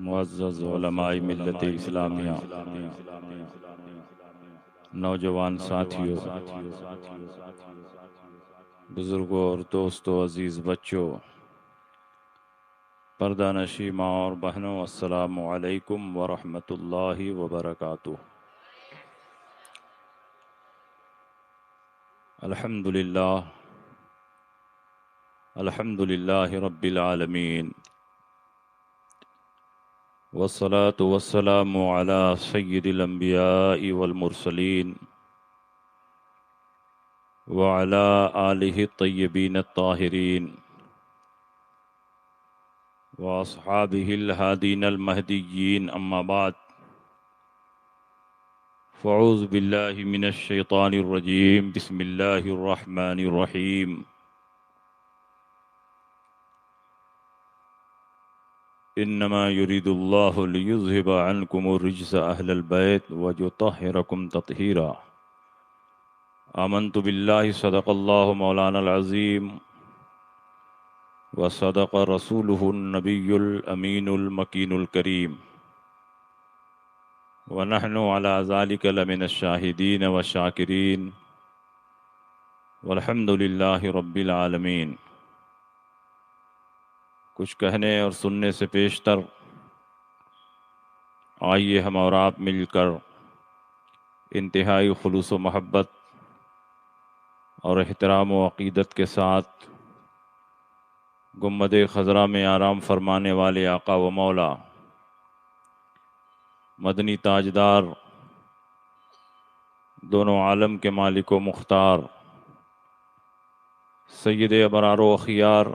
मुअज़्ज़ज़ उलमाए मिल्लत इस्लामिया, नौजवान साथियों, बुज़ुर्गों और दोस्तों, अज़ीज़ बच्चों, पर्दा नशी माँ और बहनों, अस्सलामु अलैकुम व रहमतुल्लाहि व बरकातुहू। अल्हम्दुलिल्लाह, अल्हम्दुलिल्लाहि रब्बिल आलमीन, वस्सलातु वस्सलामु अला सय्यिदिल अंबियाइ वल मुरसलीन व अला आलिहि तय्यबीन अत्ताहिरीन व अस्हाबिहिल हादीनल महदिय्यीन, अम्मा बाद, फ़अऊज़ु बिल्लाहि मिनश शैतानिर रजीम, बिस्मिल्लाहिर रहमानिर रहीम। इन्नमा युरिदुल्लाहु लियुज़हिबा अन्कुमुर रिज्सा अहलल बैत व युतहिरकुम तत्हीरा। आमन्तु बिल्लाहि सदक़ल्लाहु मौलानल अज़ीम व सदक़ रसूलुहुन नबियुल अमीनुल मकीनुल करीम व नहनु अला ज़ालिका लमिनश शाहिदीन व शाकिरीन वल्हम्दुलिल्लाहि रब्बिल आलमीन। कुछ कहने और सुनने से पेशतर आइए हम और आप मिलकर इंतहाई खुलूस व महब्बत और एहतराम व अक़ीदत के साथ गुम्बद खज़रा में आराम फरमाने वाले आका व मौला मदनी ताजदार, दोनों आलम के मालिक व मुख्तार सैयद अबरार व अख़ियार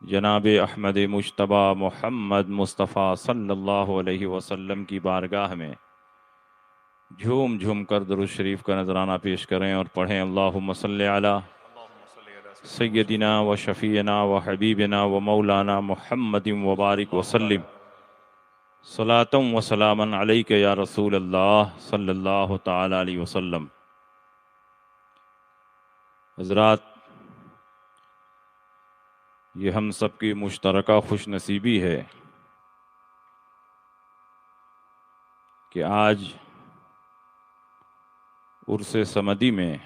जनाब अहमद मुज्तबा मोहम्मद मुस्तफ़ा सल्लल्लाहु अलैहि वसल्लम की बारगाह में झूम झूम कर दुरूद शरीफ का नजराना पेश करें और पढ़ें, अल्लाहुम्मा सल्लि अला सय्यदिना व शफ़ीना व हबीबिना व मौलाना मुहम्मदिन व बारिक वसल्लिम सलातम व सलामन अलैका या रसूल अल्लाह सल्लल्लाहु ताला अलैहि वसल्लम। हज़रात, ये हम सब की मुश्तरका खुश नसीबी है कि आज उर्से समदी में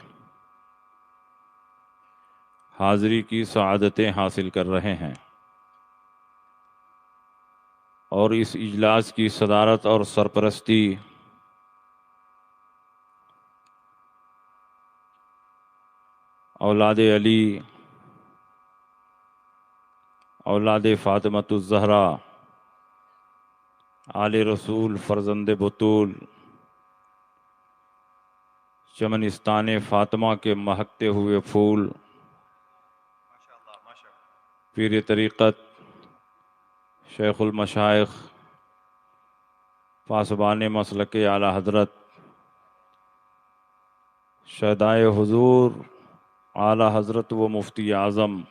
हाज़री की सआदतें हासिल कर रहे हैं और इस इजलास की सदारत और सरपरस्ती औलाद अली, औलाद फ़ातिमतुज़ ज़हरा, आले रसूल, फ़र्ज़ंद बतूल, चमनिस्तान फ़ातिमा के महकते हुए फूल, पीर तरीक़त शेखुल मशाइख़ पासबान मसलक आला हज़रत शहदाए हुज़ूर आला हज़रत व मुफ्ती आज़म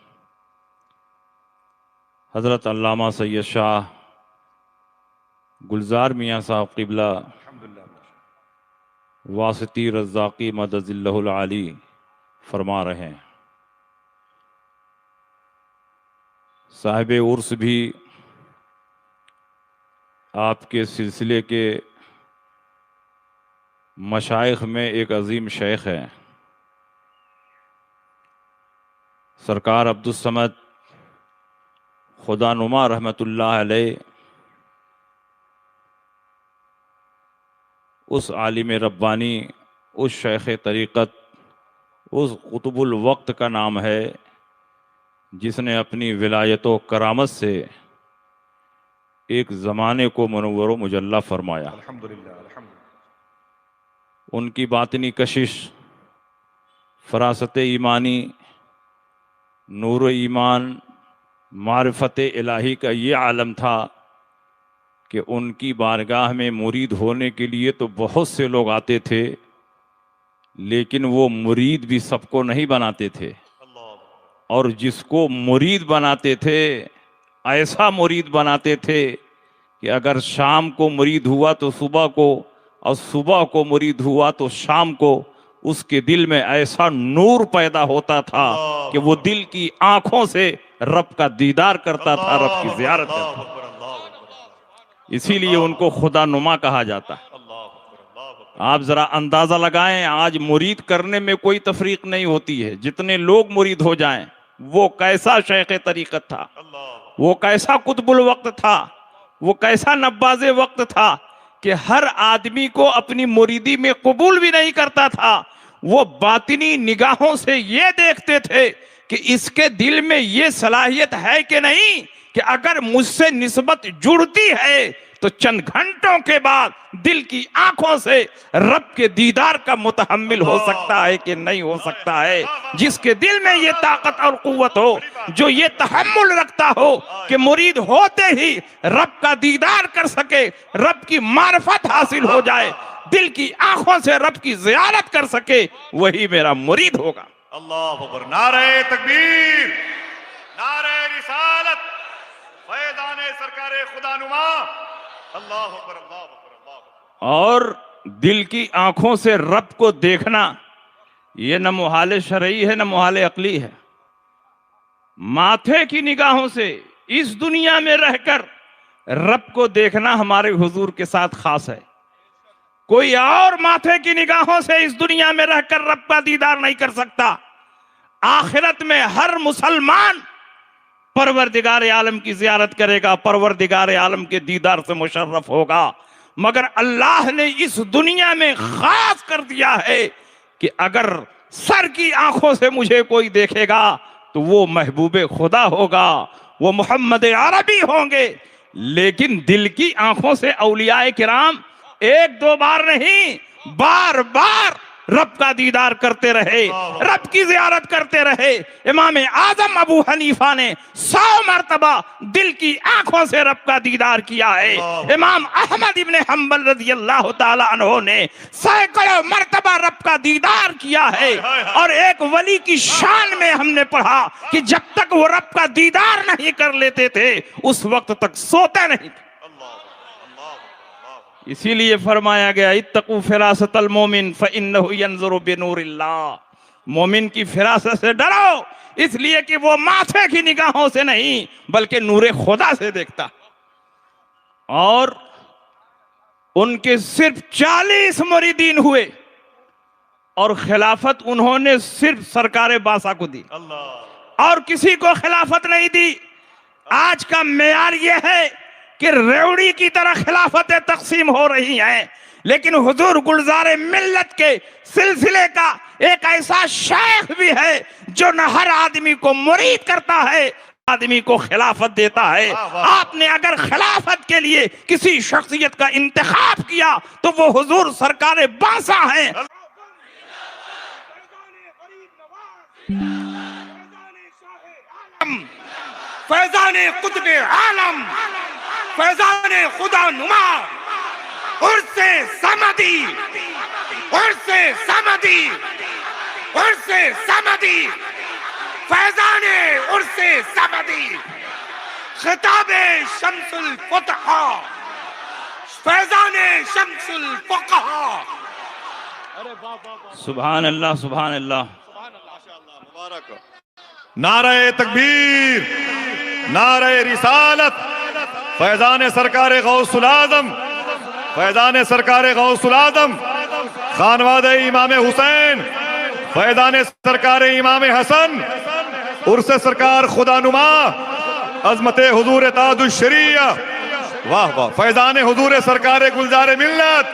हज़रत अल्लामा सैयद शाह गुलजार मियाँ साहब क़िबला वासिती रज़्ज़ाक़ी मदज़िल्लहुल आली फरमा रहे हैं। साहिब उर्स भी आपके सिलसिले के मशाइख़ में एक अज़ीम शेख है, सरकार अब्दुस्समद खुदानुमा रहमतुल्लाह अलैह। उस आलिम रब्बानी, उस शेख तरीक़त, उस क़ुतुबुल वक्त का नाम है जिसने अपनी विलायत व करामत से एक ज़माने को मुनव्वर व मुजल्ला फरमाया। उनकी बातिनी कशिश, फरासत ईमानी, नूर ईमान, मारिफत इलाही का ये आलम था कि उनकी बारगाह में मुरीद होने के लिए तो बहुत से लोग आते थे, लेकिन वो मुरीद भी सबको नहीं बनाते थे और जिसको मुरीद बनाते थे ऐसा मुरीद बनाते थे कि अगर शाम को मुरीद हुआ तो सुबह को, और सुबह को मुरीद हुआ तो शाम को उसके दिल में ऐसा नूर पैदा होता था कि वो दिल की आंखों से रब का दीदार करता था, रब की ज़ियारत करता था। इसीलिए उनको खुदा नुमा कहा जाता है। आप जरा अंदाजा लगाएं, आज मुरीद करने में कोई तफरीक नहीं होती है। जितने लोग मुरीद हो जाएं, वो कैसा शेख तरीकत था, वो कैसा कुतुबुल वक्त था, वो कैसा नब्बाज़े वक्त था कि हर आदमी को अपनी मुरीदी में कबूल भी नहीं करता था। वो बातिनी निगाहों से ये देखते थे कि इसके दिल में ये सलाहियत है कि नहीं, कि अगर मुझसे निस्बत जुड़ती है तो चंद घंटों के बाद दिल की आंखों से रब के दीदार का मुतहम्मिल हो सकता है कि नहीं हो सकता है। जिसके दिल में ये ताकत और कुव्वत हो, जो ये तहम्मुल रखता हो कि मुरीद होते ही रब का दीदार कर सके, रब की मार्फत हासिल हो जाए, दिल की आंखों से रब की ज़ियारत कर सके, वही मेरा मुरीद होगा। अल्लाह अकबर, नारे तकबीर, नारे रिसालत, फैज़ाने सरकारे खुदानुमा, अल्लाह अकबर, अल्लाह अकबर, अल्लाह अकबर। और दिल की आंखों से रब को देखना ये न मुहाले शरई है न मुहाले अकली है। माथे की निगाहों से इस दुनिया में रहकर रब को देखना हमारे हुजूर के साथ खास है। कोई और माथे की निगाहों से इस दुनिया में रहकर रब का दीदार नहीं कर सकता। आखिरत में हर मुसलमान परवरदिगार आलम की जियारत करेगा, परवरदिगार आलम के दीदार से मुशर्रफ होगा। मगर अल्लाह ने इस दुनिया में खास कर दिया है कि अगर सर की आंखों से मुझे कोई देखेगा तो वो महबूबे खुदा होगा, वो मोहम्मद अरबी होंगे। लेकिन दिल की आंखों से औलियाए किराम एक दो बार नहीं, बार बार रब का दीदार करते रहे, रब की जियारत करते रहे। इमाम आजम अबू हनीफा ने 100 मरतबा दिल की आंखों से रब का दीदार किया है। इमाम अहमद इब्ने हम्बल रज़ियल्लाहु ताला अन्हो ने सैकड़ों मरतबा रब का दीदार किया है। और एक वली की शान में हमने पढ़ा कि जब तक वो रब का दीदार नहीं कर लेते थे उस वक्त तक सोते नहीं थे। इसीलिए फरमाया गया, इत्तकू फिरासतल मोमिन फ़इन्नहु यंज़ुरु बिनूरिल्लाह। मोमिन की फिरासत से डरो, इसलिए कि वो माथे की निगाहों से नहीं बल्कि नूरे खुदा से देखता। और उनके सिर्फ 40 मुरीदीन हुए और खिलाफत उन्होंने सिर्फ सरकारे बासा को दी और किसी को खिलाफत नहीं दी। आज का मेयार यह है कि रेवड़ी की तरह खिलाफतें तकसीम हो रही हैं, लेकिन हुजूर गुलजारे मिल्लत के सिलसिले का एक ऐसा शेख भी है जो न हर आदमी को मुरीद करता है, आदमी को खिलाफत देता है। आपने अगर खिलाफत के लिए किसी शख्सियत का इंतखाब किया तो वो हुजूर सरकारे बासा हैं। फैज़ाने कुतुबे आलम, फैज़ाने खुदा नुमा, उर्से समदी, उर्से समदी, उर्से समदी, फैज़ाने उर्से समदी, खिताबे शम्सुल फुतहा, फैज़ाने शम्सुल फुक़हा। सुभान अल्लाह, सुभान अल्लाह। नारे तकबीर, नारे रिसालत, फैज़ाने सरकारे गौसुल आज़म, फैज़ाने सरकारे गौसुल आज़म, खानवादे इमाम हुसैन, फैज़ाने सरकारे इमाम हसन, उर्से सरकार खुदानुमा, अज़मते हुजूर ताजुश शरीया, वाह वाह, फैज़ाने हुजूर सरकारे गुलजारे मिल्लत।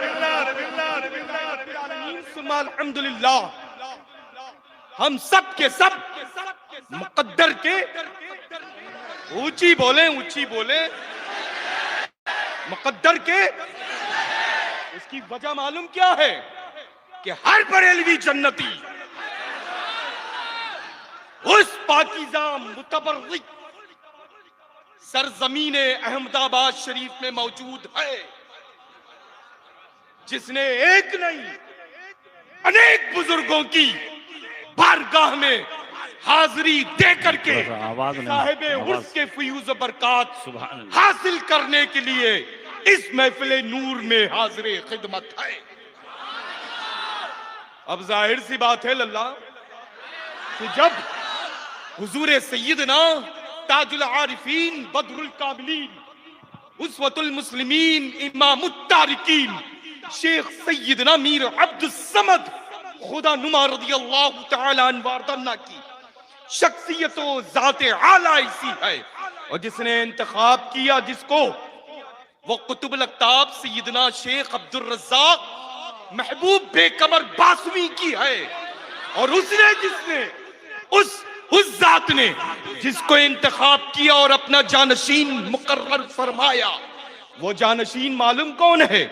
अल्हम्दुलिल्लाह, हम सब के सब मुक़द्दर के ऊंची बोले, ऊंची बोले, मुक़द्दर के। इसकी वजह मालूम क्या है कि हर बरेलवी जन्नती उस पाकीज़ा मुतबर्रिक सरजमीन अहमदाबाद शरीफ में मौजूद है जिसने एक नहीं अनेक बुजुर्गों की बारगाह में हाजिरी दे करके साहिबे उर्स के फयूज़ बरकात हासिल करने के लिए इस महफिले नूर में हाजिर खिदमत है। अब जाहिर सी बात है लल्ला कि जब हुजूर सैयदना ताजुल आरिफीन बदरुल कामिलीन उसवतुल मुस्लिमीन इमामुत तारिकीन शेख सैयदना मीर अब्दुल समद खुदा नुमा रदियल्लाहु तआला अन्हु की शख्सियत व ज़ात आला ऐसी है, और जिसने इंतखाब किया जिसको, वो कुतुबुल अक्ताब सैयदना शेख अब्दुल रज़्ज़ाक महबूब बेकमर बासवी की है। और उसने जिसने उस जात ने जिसको इंतखाब किया और अपना जानशीन मुकर्रर फरमाया, वो जानशीन मालूम कौन है?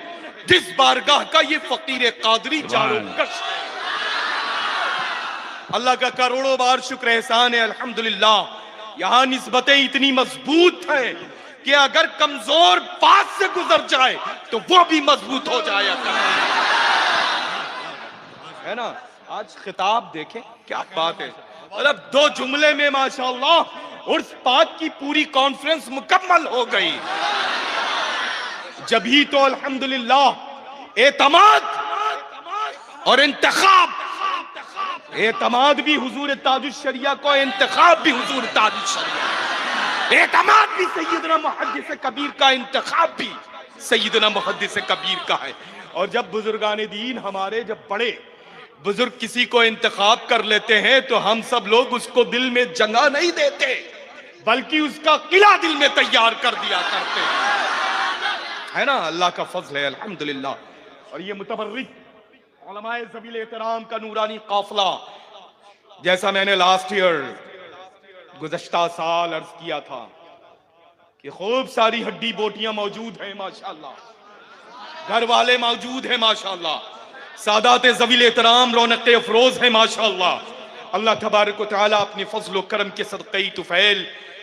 जिस बारगाह का ये फकीर कादरी जारोकश है। अल्लाह का करोड़ों बार शुक्र एहसान है, अल्हम्दुलिल्लाह। यहां निस्बतें इतनी मजबूत है कि अगर कमजोर पास से गुजर जाए तो वो भी मजबूत हो जाएगा, है ना। आज खिताब देखें, क्या बात है। मतलब 2 जुमले में माशाअल्लाह उर्स पाक की पूरी कॉन्फ्रेंस मुकम्मल हो गई। जब ही तो अल्हम्दुलिल्लाह एतमाद और इंतखाब, एतमाद भी हुजूर ताजुश शरिया को, इंतखाब भी हुजूर ताजुश शरिया, एतमाद भी सैयदना मुहद्दिस कबीर का, इंतखाब भी सैयदना मुहद्दिस कबीर का है। और जब बुजुर्गान दीन हमारे, जब बड़े बुजुर्ग किसी को इंतखाब कर लेते हैं तो हम सब लोग उसको दिल में जगह नहीं देते, बल्कि उसका किला दिल में तैयार कर दिया करते हैं, है ना। अल्लाह का फजल है, अल्हम्दुलिल्लाह। और ये मुतबर्रिक उलमाए ज़वील एहतराम का नूरानी काफिला, जैसा मैंने लास्ट ईयर गुज़श्ता साल अर्ज किया था कि खूब सारी हड्डी बोटियां मौजूद हैं माशाअल्लाह, घर वाले मौजूद हैं माशाअल्लाह, सादात ज़वील एहतराम रौनक अफरोज है माशाअल्लाह। अल्लाह तबारक व तआला अपने फजल व करम के सदक़े तुफैल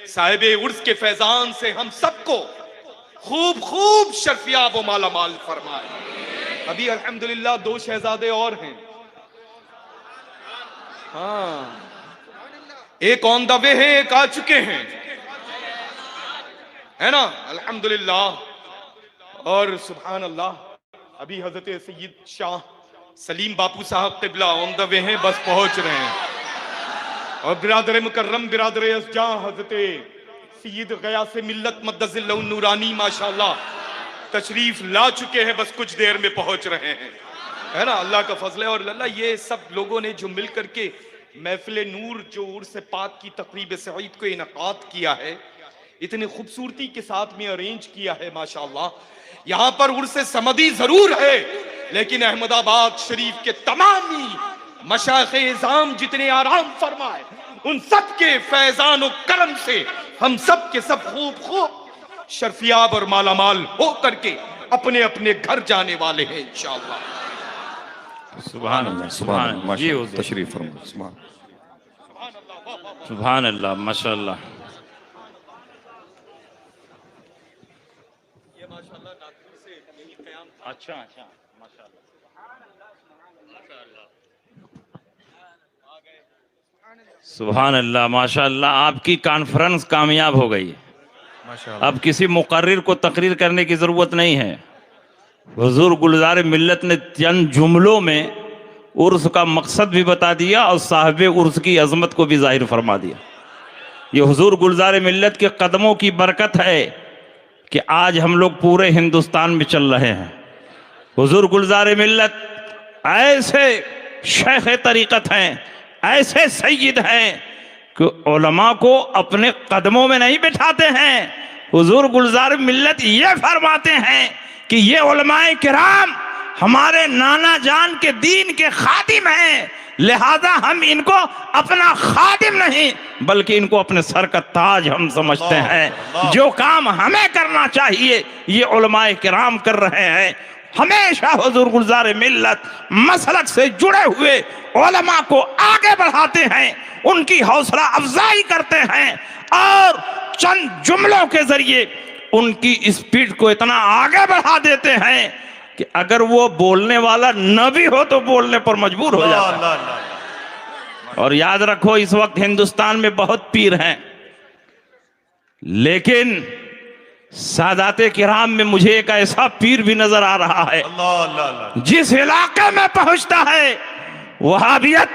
साहिब उर्स के फैजान से हम सबको खूब खूब शर्फियाब व माला माल फरमाए। अभी अल्हम्दुलिल्लाह 2 शहजादे और हैं, हाँ, एक ऑन द वे है, एक आ चुके हैं, है ना, अल्हम्दुलिल्लाह। और सुभान अल्लाह, अभी हजरत सैयद शाह सलीम बापू साहब क़िबला ऑन द वे हैं, बस पहुंच रहे हैं। और बिरादर मुकर्रम बिरादर अस्जा हजरत सैयद गयास मिल्लत मद्दज़िल्लहु नूरानी माशाअल्लाह तशरीफ ला चुके हैं, बस कुछ देर में पहुंच रहे हैं, है ना। अल्लाह का फजल है। और अल्लाह, ये सब लोगों ने जो मिल करके महफिल नूर जो उर्स पाक की तकरीब सईद को इनकाद किया है, इतनी खूबसूरती के साथ में अरेंज किया है माशाअल्लाह। यहाँ पर उर्स समदी जरूर है, लेकिन अहमदाबाद शरीफ के तमाम मशाइख इज़ाम जितने आराम फरमाए, उन सब के फैजान और करम से हम सब के सब खूब खूब शर्फियाब और मालामाल हो करके अपने अपने घर जाने वाले हैं इंशाअल्लाह। सुभान अल्लाह, सुभान अल्लाह, जी तशरीफ फरमा, सुभान अल्लाह, माशाअल्लाह। अच्छा अच्छा, सुभान अल्लाह, माशाअल्लाह। आपकी कॉन्फ्रेंस कामयाब हो गई है। अब किसी मुकर्रिर को तकरीर करने की जरूरत नहीं है। हुजूर गुलजार मिल्लत ने चंद जुमलों में उर्स का मकसद भी बता दिया और साहिब उर्स की अजमत को भी जाहिर फरमा दिया। ये हुजूर गुलजार मिल्लत के कदमों की बरकत है कि आज हम लोग पूरे हिंदुस्तान में चल रहे हैं। हुजूर गुलजार मिल्लत ऐसे शेख तरीक़त हैं, ऐसे सैयद हैं कि उलमा को अपने कदमों में नहीं बिठाते हैं। हुजूर गुलजार मिल्लत ये फरमाते हैं कि ये उलमाए किराम हमारे नाना जान के दीन के खादिम हैं, लिहाजा हम इनको अपना खादिम नहीं बल्कि इनको अपने सर का ताज हम समझते हैं। जो काम हमें करना चाहिए ये उलमाए किराम कर रहे हैं। हमेशा हुजूर गुलजार मिल्लत मसलक से जुड़े हुए उलमा को आगे बढ़ाते हैं, उनकी हौसला अफजाई करते हैं और चंद जुमलों के जरिए उनकी स्पीड को इतना आगे बढ़ा देते हैं कि अगर वो बोलने वाला न भी हो तो बोलने पर मजबूर हो जाता है। और याद रखो, इस वक्त हिंदुस्तान में बहुत पीर हैं, लेकिन सादाते किराम में मुझे एक ऐसा पीर भी नजर आ रहा है, जिस इलाके में पहुंचता है वहाबियत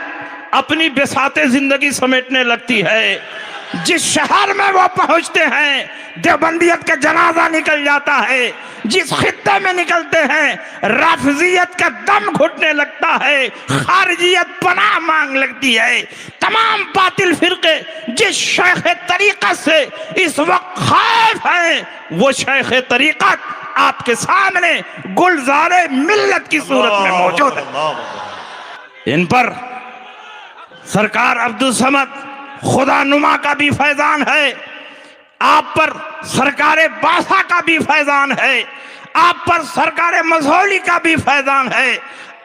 अपनी बिसाते जिंदगी समेटने लगती है। जिस शहर में वो पहुंचते हैं देवबंदियत का जनाजा निकल जाता है, जिस खित्ते में निकलते हैं राफिजियत का दम घुटने लगता है, खारिजियत पनाह मांग लगती है। तमाम बातिल फिरके जिस शेख तरीक़त से इस वक्त खौफ है वो शेख तरीक़त आपके सामने गुलजारे मिल्लत की सूरत में मौजूद है। इन पर सरकार अब्दुल समद खुदा नुमा का भी फैजान है, आप पर सरकार बासा का भी फैजान है, आप पर सरकार मजहौली का भी फैजान है,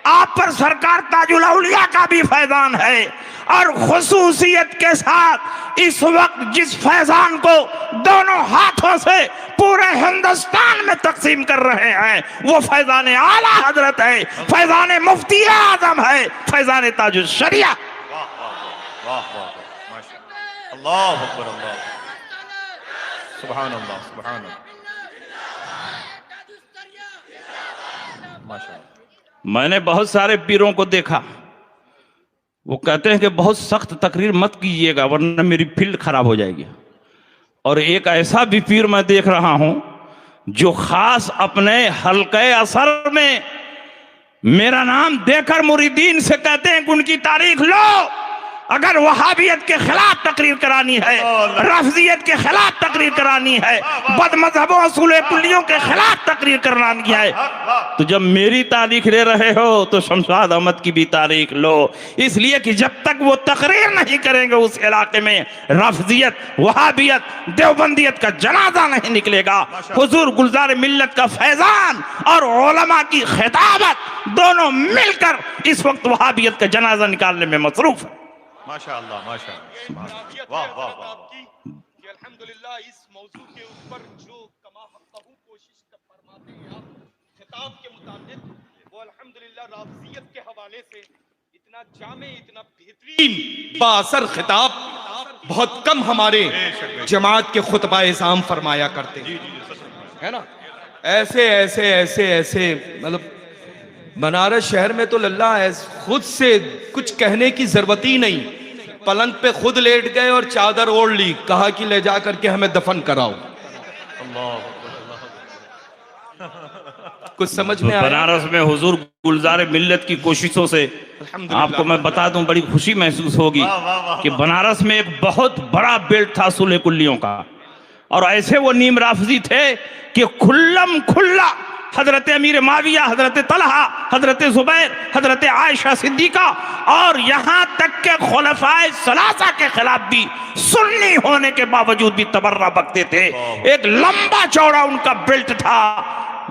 आप पर सरकार ताजुल औलिया का भी फैजान है। और खुसूसियत के साथ इस वक्त जिस फैजान को दोनों हाथों से पूरे हिंदुस्तान में तकसीम कर रहे हैं वो फैजान आला हजरत है, फैजान मुफ्ती आजम है, फैजान ताजुल शरिया। अल्लाह अकबर, अल्लाह सुभान अल्लाह, सुभान अल्लाह, माशाअल्लाह। मैंने बहुत सारे पीरों को देखा, वो कहते हैं कि बहुत सख्त तकरीर मत कीजिएगा वरना मेरी फील्ड खराब हो जाएगी। और एक ऐसा भी पीर मैं देख रहा हूं जो खास अपने हल्के असर में मेरा नाम देकर मुरीदीन से कहते हैं कि उनकी तारीख लो। अगर वहाबियत के खिलाफ तकरीर करानी है, रफजियत के खिलाफ तकरीर करानी है, बदमज़हबों असूल कुल्लियों के खिलाफ तकरीर करानी है, तो जब मेरी तारीख ले रहे हो तो शमशाद अहमद की भी तारीख लो। इसलिए कि जब तक वो तकरीर नहीं करेंगे उस इलाके में रफजियत, वहाबियत, देवबंदियत का जनाजा नहीं निकलेगा। हुजूर गुलजार मिल्लत का फैजान और उलमा की खिताबत दोनों मिलकर इस वक्त वहाबियत का जनाजा निकालने में मसरूफ है। माशाअल्लाह, माशाअल्लाह, वाह वाह वाह। अल्हम्दुलिल्लाह इस मौजू के ऊपर जो कमा हक़्क़हू कोशिश फरमाते हैं आप खिताब के मुताबिक, वो अल्हम्दुलिल्लाह राफ़ज़ियत के हवाले से इतना जामे, इतना बेहतरीन बाअसर खिताब बहुत कम हमारे जमात के खुतबा इज़ाम फरमाया करते है ना। ऐसे ऐसे ऐसे ऐसे मतलब बनारस शहर में तो लल्ला खुद से कुछ कहने की जरूरत ही नहीं, पलंग पे खुद लेट गए और चादर ओढ़ ली, कहा कि ले जा करके हमें दफन कराओ। कुछ समझ में आया? बनारस में हुजूर गुलजार मिल्लत की कोशिशों से आपको मैं बता दूं बड़ी खुशी महसूस होगी कि बनारस में एक बहुत बड़ा बेल्ट था सुलह कुल्लियों का, और ऐसे वो नीम राफजी थे कि खुल्लम खुल्ला हजरत अमीर माविया, हजरत तलहा, हजरत जुबैर, हजरत आयशा सिद्दीका और यहाँ तक के खुलफाए सलासा के खिलाफ भी सुन्नी होने के बावजूद भी तबर्रा बकते थे। एक लंबा चौड़ा उनका बेल्ट था।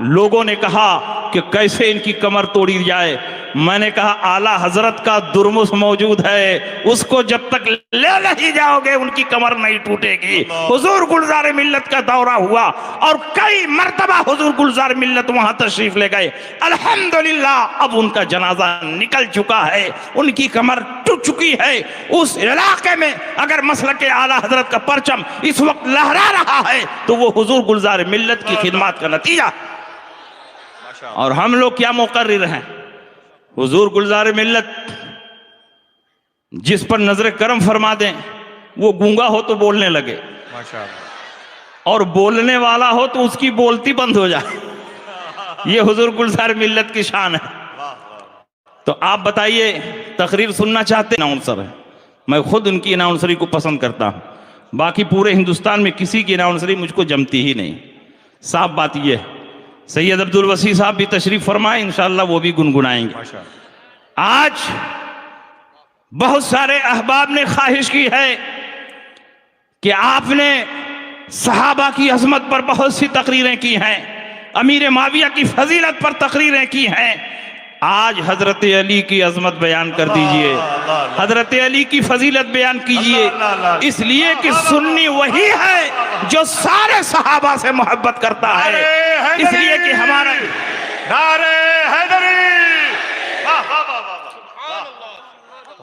लोगों ने कहा कि कैसे इनकी कमर तोड़ी जाए। मैंने कहा आला हजरत का दुर्मुस मौजूद है, उसको जब तक ले नहीं जाओगे उनकी कमर नहीं टूटेगी। हुजूर गुलजार मिल्लत का दौरा हुआ और कई मर्तबा हुजूर गुलजार मिल्लत वहां तशरीफ ले गए। अल्हम्दुलिल्लाह अब उनका जनाजा निकल चुका है, उनकी कमर टूट चुकी है। उस इलाके में अगर मसलक आला हजरत का परचम इस वक्त लहरा रहा है तो वो हुजूर गुलजार मिल्लत की खिदमत का नतीजा। और हम लोग क्या मुकर्रिर हैं, हुजूर गुलजार मिल्लत जिस पर नजर करम फरमा दें वो गूंगा हो तो बोलने लगे, माशाअल्लाह, और बोलने वाला हो तो उसकी बोलती बंद हो जाए। ये हुजूर गुलजार मिल्लत की शान है। तो आप बताइए, तकरीर सुनना चाहते अनाउंसर है, मैं खुद उनकी अनाउंसरी को पसंद करता हूं, बाकी पूरे हिंदुस्तान में किसी की अनाउंसरी मुझको जमती ही नहीं। साफ बात यह है। सैयद अब्दुल वसी साहब भी तशरीफ फरमाए, इंशाअल्लाह वो भी गुनगुनाएंगे। आज बहुत सारे अहबाब ने ख्वाहिश की है कि आपने सहाबा की अजमत पर बहुत सी तकरीरें की हैं, अमीर माविया की फजीलत पर तकरीरें की हैं। आज हजरत अली की अजमत बयान कर दीजिए, हजरत अली की फजीलत बयान कीजिए, इसलिए कि सुन्नी वही है जो सारे सहाबा से मोहब्बत करता है। इसलिए कि हमारा नारे हैदरी,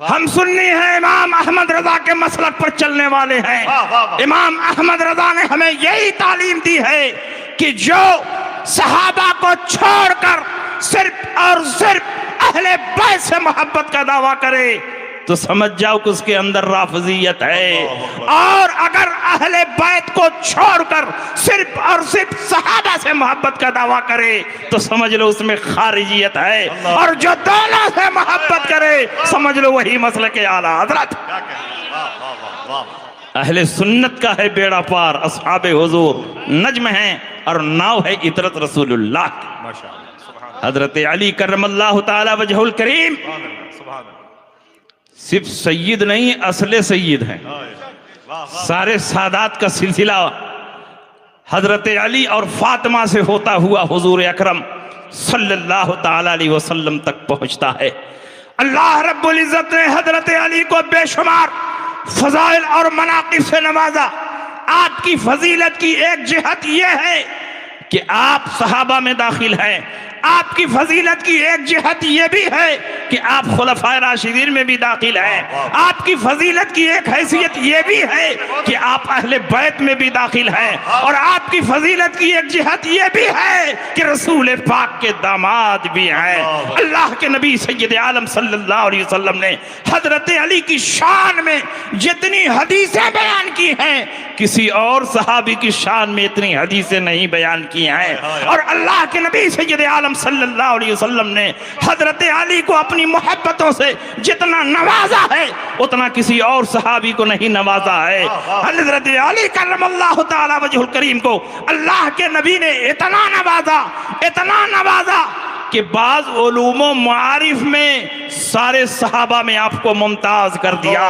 हम सुन्नी हैं, इमाम अहमद रजा के मसलक पर चलने वाले हैं। इमाम अहमद रजा ने हमें यही तालीम दी है कि जो सहाबा को छोड़कर सिर्फ और सिर्फ अहले बैत से मोहब्बत का दावा करे तो समझ जाओ कि उसके अंदर राफजियत है। और अगर अहले बैत को छोड़कर सिर्फ और सिर्फ सहाबा से मोहब्बत का दावा करे तो समझ लो उसमें खारिजियत है। और जो दोनों से मोहब्बत करे समझ लो वही मसले के आला हजरत। अहले सुन्नत का है बेड़ा पार, अस्हाबे हुजूर नज्म हैं और नाव है इतरत रसूलुल्लाह। हजरत अली करमल्लाहु ताला वजहुल करीम सिर्फ सैयद नहीं असले सैयद हैं। सारे सादात का सिलसिला हजरत अली और फातिमा से होता हुआ हुजूर अकरम सल्लल्लाहु ताला अलैहि वसल्लम तक पहुंचता है। अल्लाह रब्बुल इज्जत ने हजरत अली को बेशुमार फजाइल और मनाकिब से नवाजा। आपकी फजीलत की एक जिहत यह है कि आप सहाबा में दाखिल हैं। आपकी फजीलत की एक जिहत यह भी है कि आप खुलफाए राशिदीन में भी दाखिल हैं। आपकी फजीलत की एक हैसियत यह भी है कि आप अहले बैत में भी दाखिल हैं। और आपकी फजीलत की एक जिहत यह भी है कि रसूल पाक के दामाद भी हैं। अल्लाह के नबी सैयद आलम सल्लल्लाहु अलैहि वसल्लम ने हजरत अली की शान में जितनी हदीसें बयान की हैं किसी और सहाबी की शान में इतनी हदीसें नहीं बयान की हैं। और अल्लाह के नबी सैयद आलम सल्लल्लाहु अलैहि वसल्लम ने हजरत अली को अपनी मोहब्बतों से जितना नवाजा है उतना किसी और सहाबी को नहीं नवाजा है। हजरत अली करमल्लाहु ताला वजहुल करीम को अल्लाह के नबी ने इतना नवाजा कि बाज उलूमो मारिफ में सारे सहाबा में आपको मुमताज कर दिया।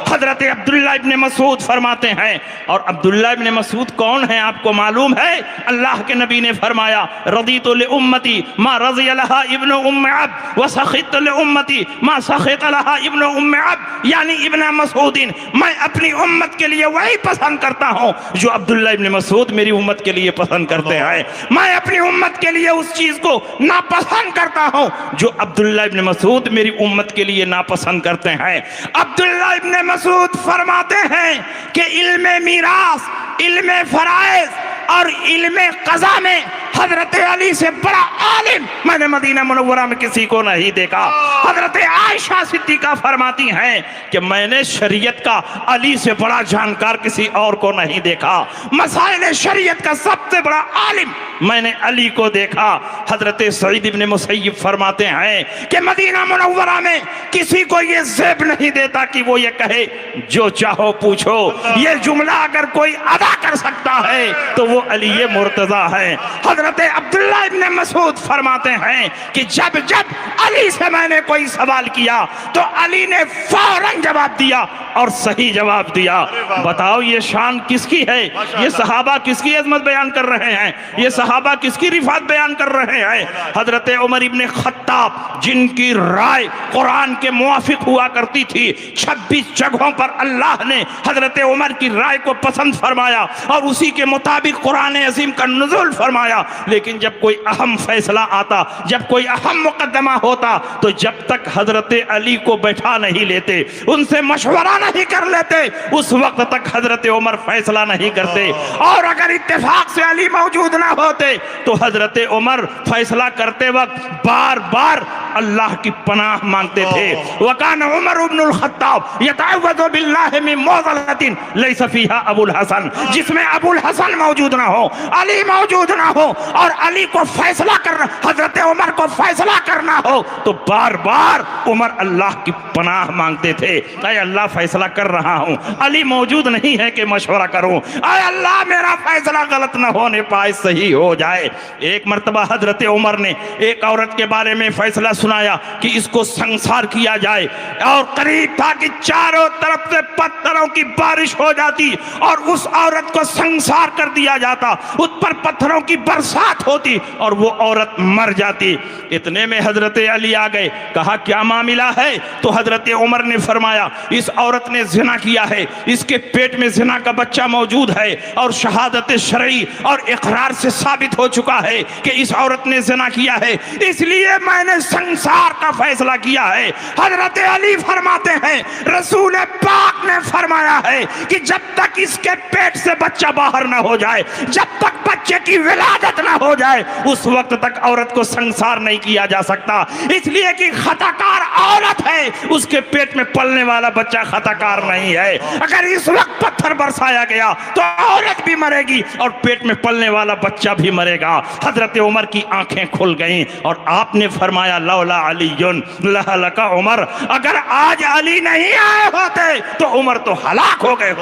हजरत अब्दुल्लाह इब्ने मसूद फरमाते हैं, और अब्दुल्लाह इब्ने मसूद कौन है आपको मालूम है? अल्लाह के नबी ने फरमाया रदीतु लि उम्मती मा रज़िया लहा इब्नु उम्मे अब्द व सखितु लि उम्मती मा सखित लहा इब्नु उम्मे अब्द, यानी इब्ने मसूदिन मैं अपनी उम्मत के लिए वही पसंद करता हूँ जो अब्दुल्लाह इब्ने मसूद मेरी उम्मत के लिए पसंद करते हैं। मैं अपनी उम्मत के लिए उस चीज को नापसंद करता हूं जो अब्दुल्लाह इब्ने मसूद मेरी उम्मत के लिए नापसंद करते हैं। अब्दुल्लाह इब्ने मसूद फरमाते हैं कि इल्मे मीरास, इल्मे फराइज और इल्मे कज़ा में हजरत अली से बड़ा आलिम मैंने मदीना मुनव्वरा में किसी को नहीं देखा। हजरत आयशा सिद्दीका फरमाती हैं कि मैंने शरीयत का अली से बड़ा जानकार किसी और को नहीं देखा। मसाइल शरीयत का सबसे बड़ा आलिम मैंने अली को देखा। हजरत सईद इब्ने मुसय्यब फरमाते हैं कि मदीना मुनव्वरा में किसी को ये ज़ेब नहीं देता कि वो ये कहे जो चाहो पूछो। ये जुमला अगर कोई अदा कर सकता है तो वो अली मुर्तजा है। हजरत अब्दुल्लाह इब्ने मसूद फरमाते हैं कि जब जब अली से मैंने कोई सवाल किया तो अली ने फौरन जवाब दिया और सही जवाब दिया। बताओ ये शान किसकी है? ये सहाबा किसकी अजमत बयान कर रहे हैं? ये सहाबा किसकी रिफात बयान कर रहे हैं? हजरत उमर इब्ने खत्ताब जिनकी राय कुरान के मुआफिक हुआ करती थी, 26 जगहों पर अल्लाह ने हजरत उमर की राय को पसंद फरमाया और उसी के मुताबिक कुरान अज़ीम का नुज़ूल फरमाया। लेकिन जब कोई अहम फैसला आता, जब कोई अहम मुकद्दमा होता तो जब तक हजरत अली को बैठा नहीं लेते, उनसे मशवरा नहीं कर लेते, उस वक्त तक हजरत उमर फैसला नहीं करते। और अगर इत्तेफाक से अली मौजूद ना होते तो हजरत उमर फैसला करते वक्त बार बार अल्लाह की पनाह मांगते थे। वकान उमर इब्नुल खत्ताब यतअव्वज़ु बिल्लाहि मिन मुज़लतिन लैसा फीहा अबुल हसन, जिसमें अबुल हसन मौजूद ना हो, अली मौजूद ना हो और अली को फैसला करना, हजरत उमर को फैसला करना हो तो बार बार उमर अल्लाह की पनाह मांगते थे। ऐ अल्लाह फैसला कर रहा हूँ, अली मौजूद नहीं है कि मशवरा करूँ। ऐ अल्लाह मेरा फैसला गलत न होने पाए, सही हो जाए। एक मर्तबा हजरत उमर ने एक औरत के बारे में फैसला सुनाया कि इसको संसार किया जाए और करीब था कि चारों तरफ से पत्थरों की बारिश हो जाती और उस औरत को संसार कर दिया जाता, उस पर पत्थरों की बरसात होती और वो औरत मर जाती। इतने में हजरत अली आ गए, कहा क्या मामला है? तो हजरत उमर ने फरमाया इस औरत ने जिना किया है, इसके पेट में जिना का बच्चा मौजूद है और शहादत शरई और इकरार से साबित हो चुका है कि इस औरत ने जिना किया है, इसलिए मैंने संसार का फैसला किया है। हजरत अली फरमाते हैं रसूल पाक ने फरमाया है कि जब तक इसके पेट से बच्चा बाहर ना हो जाए, जब तक बच्चे की विलादत औरत ना हो जाए उस वक्त तक औरत को संसार नहीं किया जा सकता, इसलिए कि खताकार औरत है, उसके पेट में पलने वाला बच्चा खताकार नहीं है। अगर इस वक्त पत्थर बरसाया गया तो औरत भी मरेगी और पेट में पलने वाला बच्चा भी मरेगा। हजरत उमर की आंखें खुल गईं और आपने फरमाया लौला अलीयुन लहलका उमर, अगर आज अली नहीं आए होते तो उमर तो हलाक हो गए।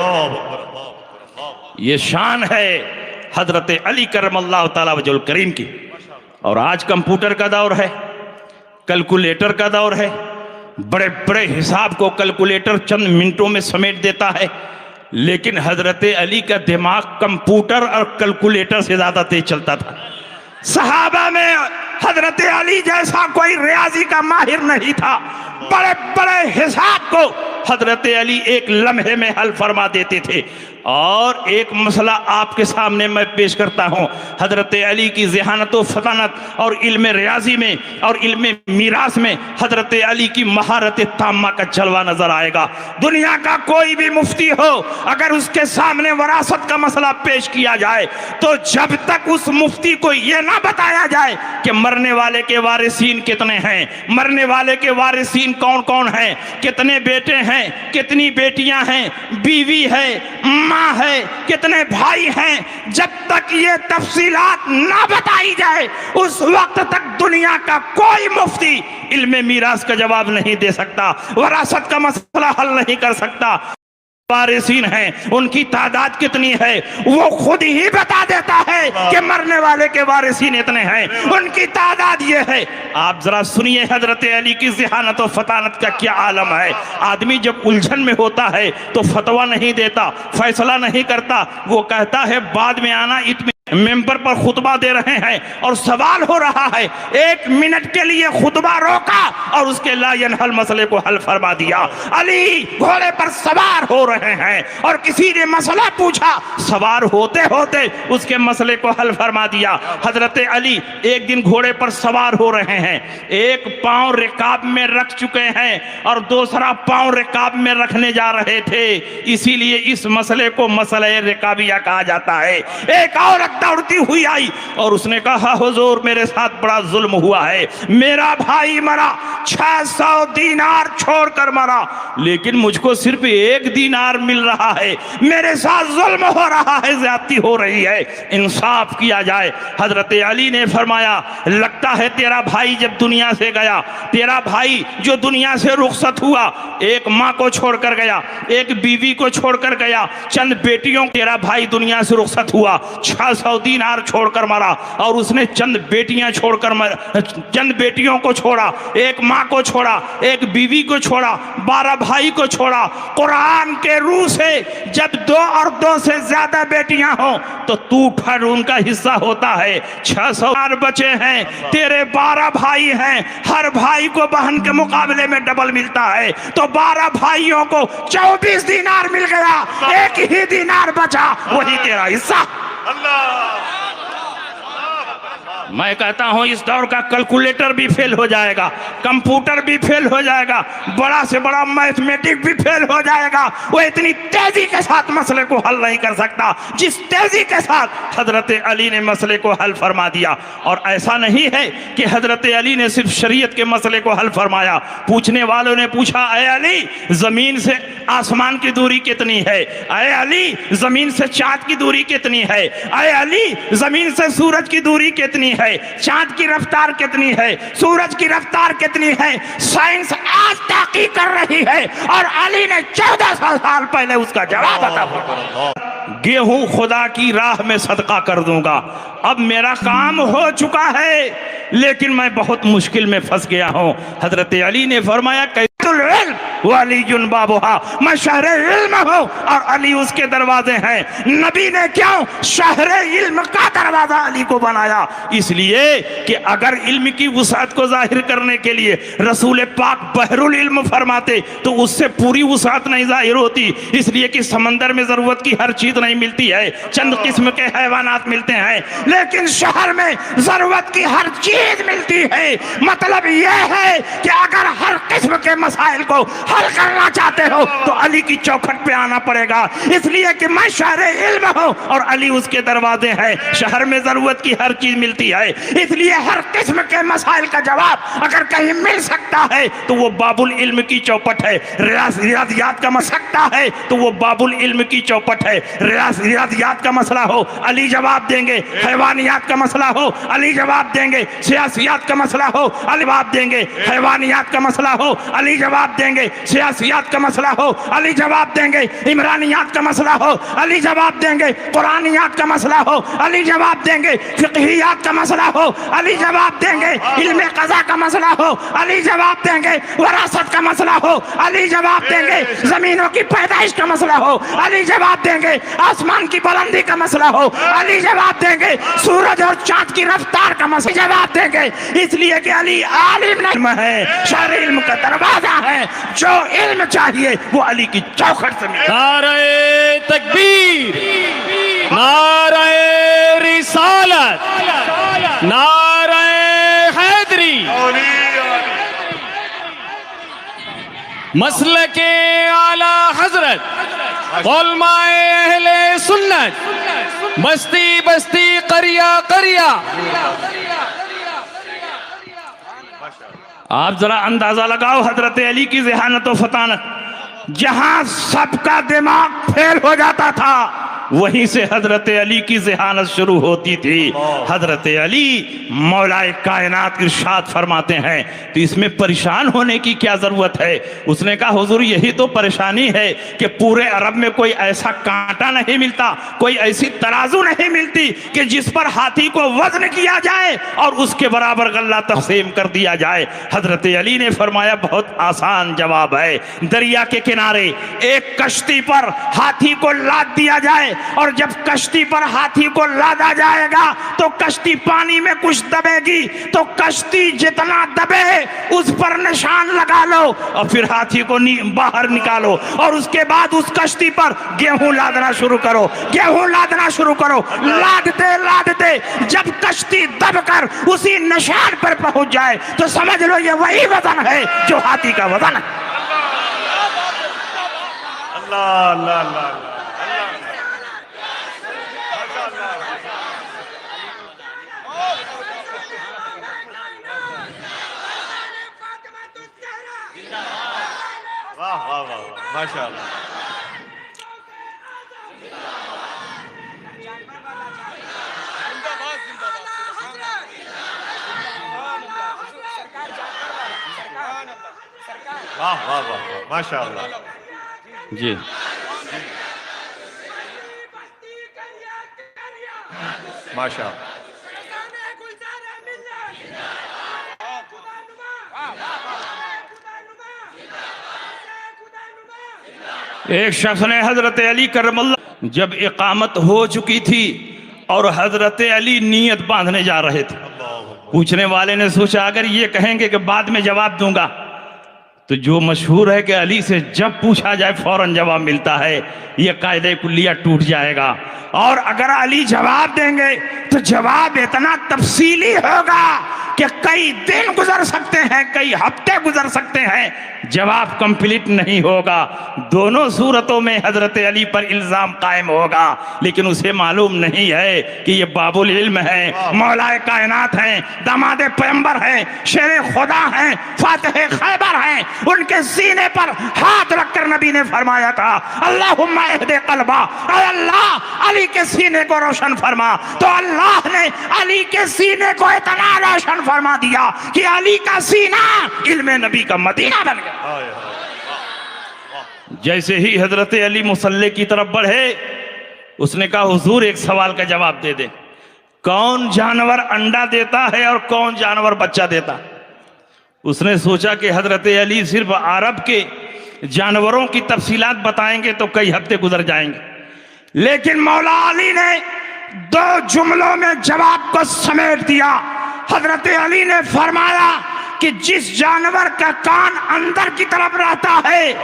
ये शान है हजरत अली करमल्लाहु ताला वजहुल करीम की। और आज कंप्यूटर का दौर है, कैलकुलेटर का दौर है, बड़े बड़े हिसाब को कैलकुलेटर चंद मिनटों में समेट देता है, लेकिन हजरत अली का दिमाग कंप्यूटर और कैलकुलेटर से ज्यादा तेज चलता था। सहाबा में हजरत अली जैसा कोई रियाजी का माहिर नहीं था, बड़े बड़े हिसाब को हजरत अली एक लम्हे में हल फरमा देते थे। और एक मसला आपके सामने मैं पेश करता हूँ, हजरत अली की ज़हानत व फतानत और इल्म रियाजी में और इल्म मीरास में हजरत अली की महारत ताम्मा का जलवा नजर आएगा। दुनिया का कोई भी मुफ्ती हो, अगर उसके सामने वरासत का मसला पेश किया जाए तो जब तक उस मुफ्ती को यह ना बताया जाए कि मरने वाले के वारिसीन कितने हैं, मरने वाले के वारिसीन कौन कौन हैं, कितने बेटे हैं, कितनी बेटियां हैं, बीवी है, माँ है, कितने भाई हैं, जब तक ये तफसीलात ना बताई जाए उस वक्त तक दुनिया का कोई मुफ्ती इल्म मीरास का जवाब नहीं दे सकता, वरासत का मसला हल नहीं कर सकता। वारिसीन हैं, उनकी तादाद कितनी है वो खुद ही बता देता है कि मरने वाले के वारिसीन इतने हैं, उनकी तादाद ये है। आप जरा सुनिए हजरत अली की ज़हानत और फतानत का क्या आलम है। आदमी जब उलझन में होता है तो फतवा नहीं देता, फैसला नहीं करता, वो कहता है बाद में आना। इतने मेंबर पर खुतबा दे रहे हैं और सवाल हो रहा है, 1 मिनट के लिए खुतबा रोका और उसके लायन हल मसले को हल फरमा दिया। अली घोड़े पर सवार हो रहे हैं और किसी ने मसला पूछा, सवार होते होते उसके मसले को हल फरमा दिया। हजरत अली एक दिन घोड़े पर सवार हो रहे हैं, एक पांव रिकाब में रख चुके हैं और दूसरा पांव रिकाब में रखने जा रहे थे, इसीलिए इस मसले को मसले रिकाबिया कहा जाता है। एक औरत दौड़ती हुई आई और उसने कहा, हुजूर मेरे साथ बड़ा जुल्म हुआ है, मेरा भाई मरा, 600 दीनार छोड़कर मरा, लेकिन मुझको सिर्फ 1 दीनार मिल रहा है, मेरे साथ जुल्म हो रहा है, ज्यादती हो रही है, इंसाफ किया जाए। हजरत अली ने फरमाया, लगता है तेरा भाई जब दुनिया से गया, तेरा भाई जो दुनिया से रुखसत हुआ, एक माँ को छोड़कर गया, एक बीवी को छोड़कर गया, चंद बेटियों, तेरा भाई दुनिया से रुखसत हुआ, 600 दीनार छोड़कर मरा और उसने चंद बेटियां छोड़कर चंद बेटियों को छोड़ा, एक माँ को छोड़ा, एक बीवी को छोड़ा, 12 भाई को छोड़ा। कुरान के रूह से जब 2 और 2 से ज्यादा बेटियां हो तो तू फर उनका हिस्सा होता है। 600 बचे हैं, तेरे 12 भाई हैं, हर भाई को बहन के मुकाबले में डबल मिलता है, तो 12 भाइयों को 24 दीनार मिल गया, 1 ही दीनार बचा, वही तेरा हिस्सा। मैं कहता हूं इस दौर का कैलकुलेटर भी फेल हो जाएगा, कंप्यूटर भी फेल हो जाएगा, बड़ा से बड़ा मैथमेटिक भी फेल हो जाएगा, वो इतनी तेजी के साथ मसले को हल नहीं कर सकता जिस तेजी के साथ हजरत अली ने मसले को हल फरमा दिया। और ऐसा नहीं है कि हजरत अली ने सिर्फ शरीयत के मसले को हल फरमाया। पूछने वालों ने पूछा, अय अली जमीन से आसमान की दूरी कितनी है, अय अली जमीन से चांद की दूरी कितनी है, अय अली जमीन से सूरज की दूरी कितनी है, चांद की रफ्तार कितनी है, सूरज की रफ्तार कितनी है। साइंस आज तहकीक कर रही है और अली ने 1400 साल पहले उसका जवाब बता। गेहूं खुदा की राह में सदका कर दूंगा, अब मेरा काम हो चुका है लेकिन मैं बहुत मुश्किल में फंस गया हूं। हजरत अली ने फरमाया, मैं शहरे इल्म हूं और अली उसके दरवाजे हैं। नबी ने क्यों शहरे इल्म का दरवाजा अली को बनाया? इसलिए कि अगर इल्म की वुसाअत को जाहिर करने के लिए रसूल पाक बहरुल इल्म फरमाते तो उससे पूरी वुसाअत नहीं जाहिर होती, इसलिए कि समंदर में जरूरत की हर चीज नहीं मिलती है, चंद किस्म के हैवानात मिलते हैं, लेकिन शहर में जरूरत की हर चीज मिलती है। मतलब यह है कि अगर हर किस्म के मसाइल को हल करना चाहते हो तो अली की चौखट पे आना पड़ेगा, इसलिए कि मैं शहर इल्म हूं और अली उसके दरवाजे हैं। शहर में जरूरत की हर चीज मिलती है, इसलिए हर किस्म के मसाइल का जवाब अगर कहीं मिल सकता है तो वो बाबुल इल्म की चौपट है। रियाजियात का मसकता है तो वो बाबुल इल्म की चौपट है। रियाजियात का मसला हो अली जवाब देंगे, हैवानियात का मसला हो अली जवाब देंगे, सियासियात का मसला हो अली जवाब देंगे, हैवानियात का मसला हो अली जवाब देंगे, सियासियात का मसला हो अली जवाब देंगे, इमरानियात का मसला हो अली जवाब देंगे, कुरानियात का मसला हो अली जवाब देंगे, फिक़हियात का मसला हो अली जवाब देंगे, इल्म क़ज़ा का मसला हो अली जवाब देंगे, वरासत का मसला हो अली जवाब देंगे, जमीनों की पैदाइश का मसला हो अली जवाब देंगे, आसमान की बुलंदी का मसला हो अली जवाब देंगे, सूरज और चांद की रफ्तार का मसला जवाब देंगे। इसलिए कि अली आलिम नहीं है, शहर इल्म का दरवाजा है, जो इल्म चाहिए वो अली की चौखट से मिले। नारे तकबीर, नारे रिसालत, नारे हैदरी, मसलके आला हजरत, उलमाए अहले सुन्नत, बस्ती बस्ती करिया करिया। आप जरा अंदाजा लगाओ हजरत अली की ज़हानत व फतानत, जहां सबका दिमाग फेल हो जाता था वहीं से हजरत अली की ज़हानत शुरू होती थी। हजरत अली मौलाए कायनात इरशाद फरमाते हैं तो इसमें परेशान होने की क्या ज़रूरत है। उसने कहा हुजूर यही तो परेशानी है कि पूरे अरब में कोई ऐसा कांटा नहीं मिलता, कोई ऐसी तराजू नहीं मिलती कि जिस पर हाथी को वजन किया जाए और उसके बराबर गल्ला तकसीम कर दिया जाए। हजरत अली ने फरमाया बहुत आसान जवाब है, दरिया के किनारे एक कश्ती पर हाथी को लाद दिया जाए और जब कश्ती पर हाथी को लादा जाएगा तो कश्ती पानी में कुछ दबेगी, तो कश्ती जितना दबे उस पर निशान लगा लो और फिर हाथी को बाहर निकालो और उसके बाद उस कश्ती पर गेहूं लादना शुरू करो, गेहूं लादना शुरू करो। लादते लादते जब कश्ती दबकर उसी निशान पर पहुंच जाए तो समझ लो ये वही वजन है जो हाथी का वजन है। अल्लाह अल्लाह अल्लाह वाह वाह वाह माशाअल्लाह। वाह वाह वाह माशाअल्लाह जी। माशाअल्लाह। एक शख्स ने हजरत अली करमल्लाह जब इकामत हो चुकी थी और हजरत अली नियत बांधने जा रहे थे, पूछने वाले ने सोचा अगर ये कहेंगे कि बाद में जवाब दूंगा तो जो मशहूर है कि अली से जब पूछा जाए फौरन जवाब मिलता है, ये कायदे कुल्लिया टूट जाएगा। और अगर अली जवाब देंगे तो जवाब इतना तफसीली होगा कि कई दिन गुजर सकते हैं, कई हफ्ते गुजर सकते हैं, जवाब कंप्लीट नहीं होगा। दोनों सूरतों में हजरत अली पर इल्जाम कायम होगा, लेकिन उसे मालूम नहीं है कि ये बाबुल इल्म है, मौलाए कायनात हैं, दामादे पैगंबर हैं, शेर खुदा हैं, फातिह खैबर हैं। उनके सीने पर हाथ रखकर नबी ने फरमाया था अल्लाहुम्मा इहदे क़ल्बा, अल्लाह अली के सीने को रोशन फरमा। तो अल्लाह ने अली के सीने को इतना रोशन फरमा दिया कि अली का सीना इल्म नबी का मदीना बन गया। जैसे ही हजरत अली मुसल्ले की तरफ बढ़े उसने कहा हुजूर एक सवाल का जवाब दे दे, कौन जानवर अंडा देता है और कौन जानवर बच्चा देता? उसने सोचा कि हजरत अली सिर्फ अरब के जानवरों की तफसीलात बताएंगे तो कई हफ्ते गुजर जाएंगे, लेकिन मौला अली ने 2 जुमलों में जवाब को समेट दिया। हजरत अली ने फरमाया कि जिस जानवर का कान अंदर की तरफ रहता है